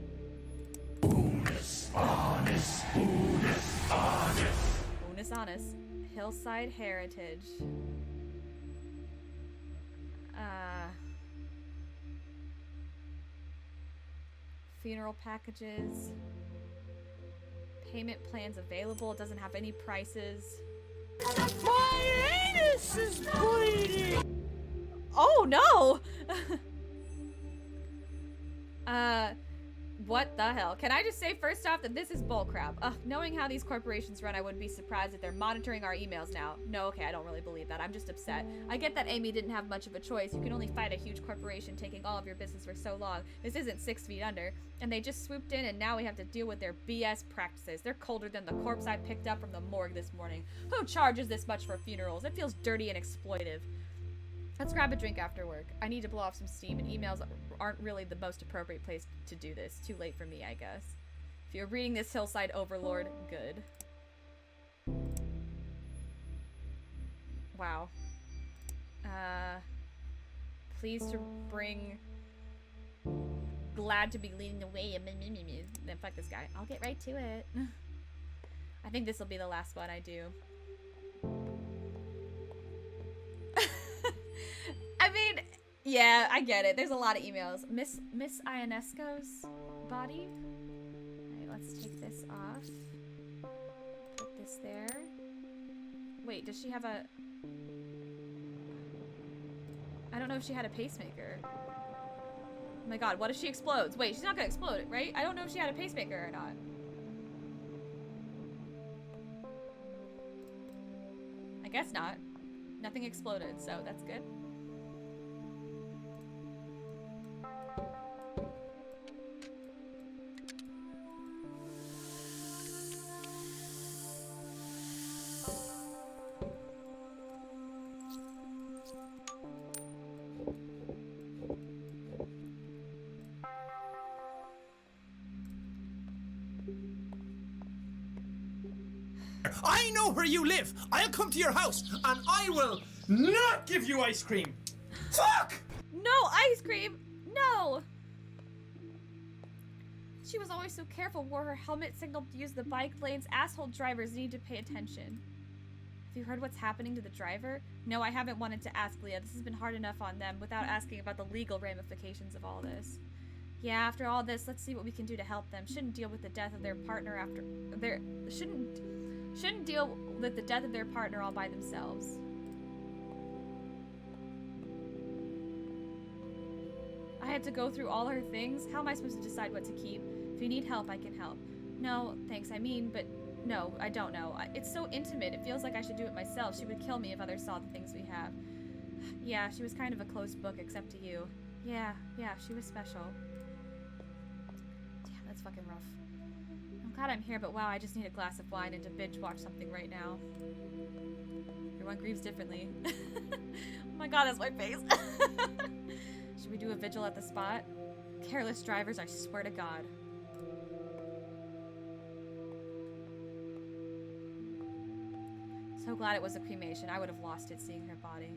Unis Honest. Hillside Heritage. Funeral packages. Payment plans available. It doesn't have any prices. My anus is bleeding! Oh no! What the hell? Can I just say first off that this is bullcrap? Knowing how these corporations run, I wouldn't be surprised if they're monitoring our emails now. No, okay, I don't really believe that. I'm just upset. I get that Amy didn't have much of a choice. You can only fight a huge corporation taking all of your business for so long. This isn't 6 feet under. And they just swooped in, and now we have to deal with their BS practices. They're colder than the corpse I picked up from the morgue this morning. Who charges this much for funerals? It feels dirty and exploitive. Let's grab a drink after work. I need to blow off some steam, and emails aren't really the most appropriate place to do this. Too late for me, I guess. If you're reading this, Hillside Overlord, good. Wow. Pleased to bring... Glad to be leading the way. Then fuck this guy. I'll get right to it. I think this will be the last one I do. I mean, yeah, I get it. There's a lot of emails. Miss Ionesco's body. Alright, let's take this off. Put this there. Wait, does she have a... I don't know if she had a pacemaker. Oh my god, what if she explodes? Wait, she's not gonna explode, right? I don't know if she had a pacemaker or not. I guess not. Nothing exploded, so that's good. I know where you live. I'll come to your house and I will not give you ice cream. Fuck! No ice cream! No! She was always so careful, wore her helmet, signaled to use the bike lanes. Asshole drivers need to pay attention. Have you heard what's happening to the driver? No, I haven't wanted to ask Leah. This has been hard enough on them without asking about the legal ramifications of all this. Yeah, after all this, let's see what we can do to help them. Shouldn't deal with the death of their partner after... Shouldn't deal with the death of their partner all by themselves. I had to go through all her things. How am I supposed to decide what to keep? If you need help, I can help. No, thanks, I mean, but no, I don't know. It's so intimate, it feels like I should do it myself. She would kill me if others saw the things we have. Yeah, she was kind of a closed book, except to you. Yeah, she was special. Damn, that's fucking rough. I'm glad I'm here, but wow, I just need a glass of wine and to binge watch something right now. Everyone grieves differently. Oh my god, that's my face. Should we do a vigil at the spot? Careless drivers, I swear to God. So glad it was a cremation. I would have lost it seeing her body.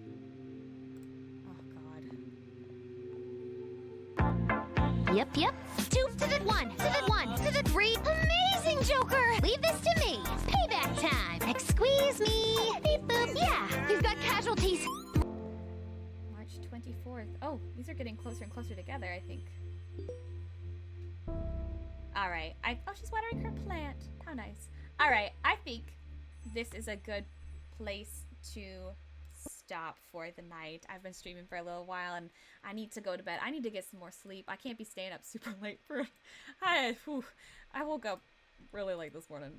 Yep. 2 to the 1, to the 1, to the 3. Amazing, Joker! Leave this to me. Payback time. Squeeze me. Beep boop. Yeah, we've got casualties. March 24th. Oh, these are getting closer and closer together, I think. Alright. Oh, she's watering her plant. How nice. Alright, I think this is a good place to stop for the night. I've been streaming for a little while and I need to go to bed. I need to get some more sleep. I can't be staying up super late for... I woke up really late this morning.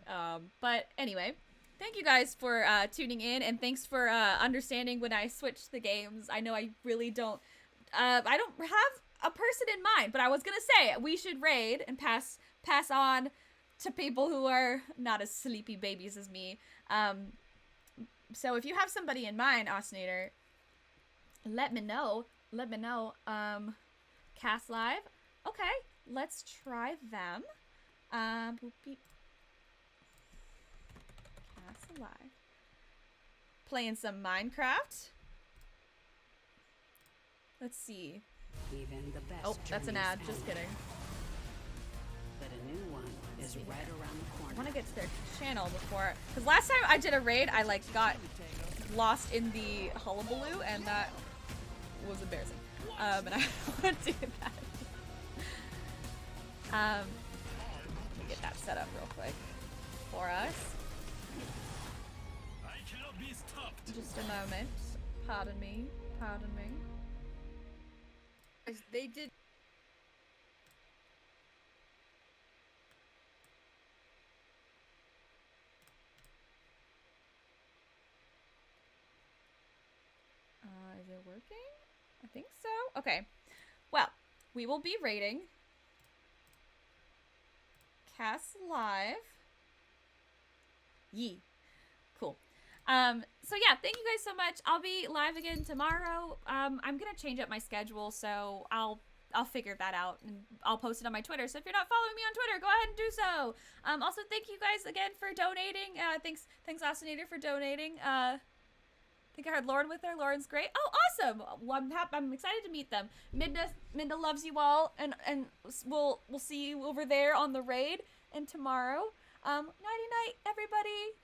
But anyway, thank you guys for tuning in, and thanks for understanding when I switch the games. I know I really don't... I don't have a person in mind, but I was gonna say we should raid and pass on to people who are not as sleepy babies as me. So if you have somebody in mind, Osinator, let me know. Cast Live. Okay, let's try them. Cast Live. Playing some Minecraft. Let's see. Even the best. Oh, that's an ad. Just kidding. But a new one is right around the corner. I want to get to their channel before, because last time I did a raid, I like got lost in the hullabaloo, and that was embarrassing. And I don't want to do that. Let me get that set up real quick for us. I cannot be stopped. Just a moment. Pardon me. They did. Is it working? I think so. Okay. Well, we will be rating Cast Live. Yee. Cool. So yeah, thank you guys so much. I'll be live again tomorrow. I'm gonna change up my schedule, so I'll I'll figure that out, and I'll post it on my Twitter. So if you're not following me on Twitter, go ahead and do so. Also, thank you guys again for donating. Thanks Ostinator for donating. I think I heard Lauren with her. Lauren's great. Oh, awesome! Well, I'm excited to meet them. Minda loves you all, and we'll see you over there on the raid and tomorrow. Nighty night, everybody.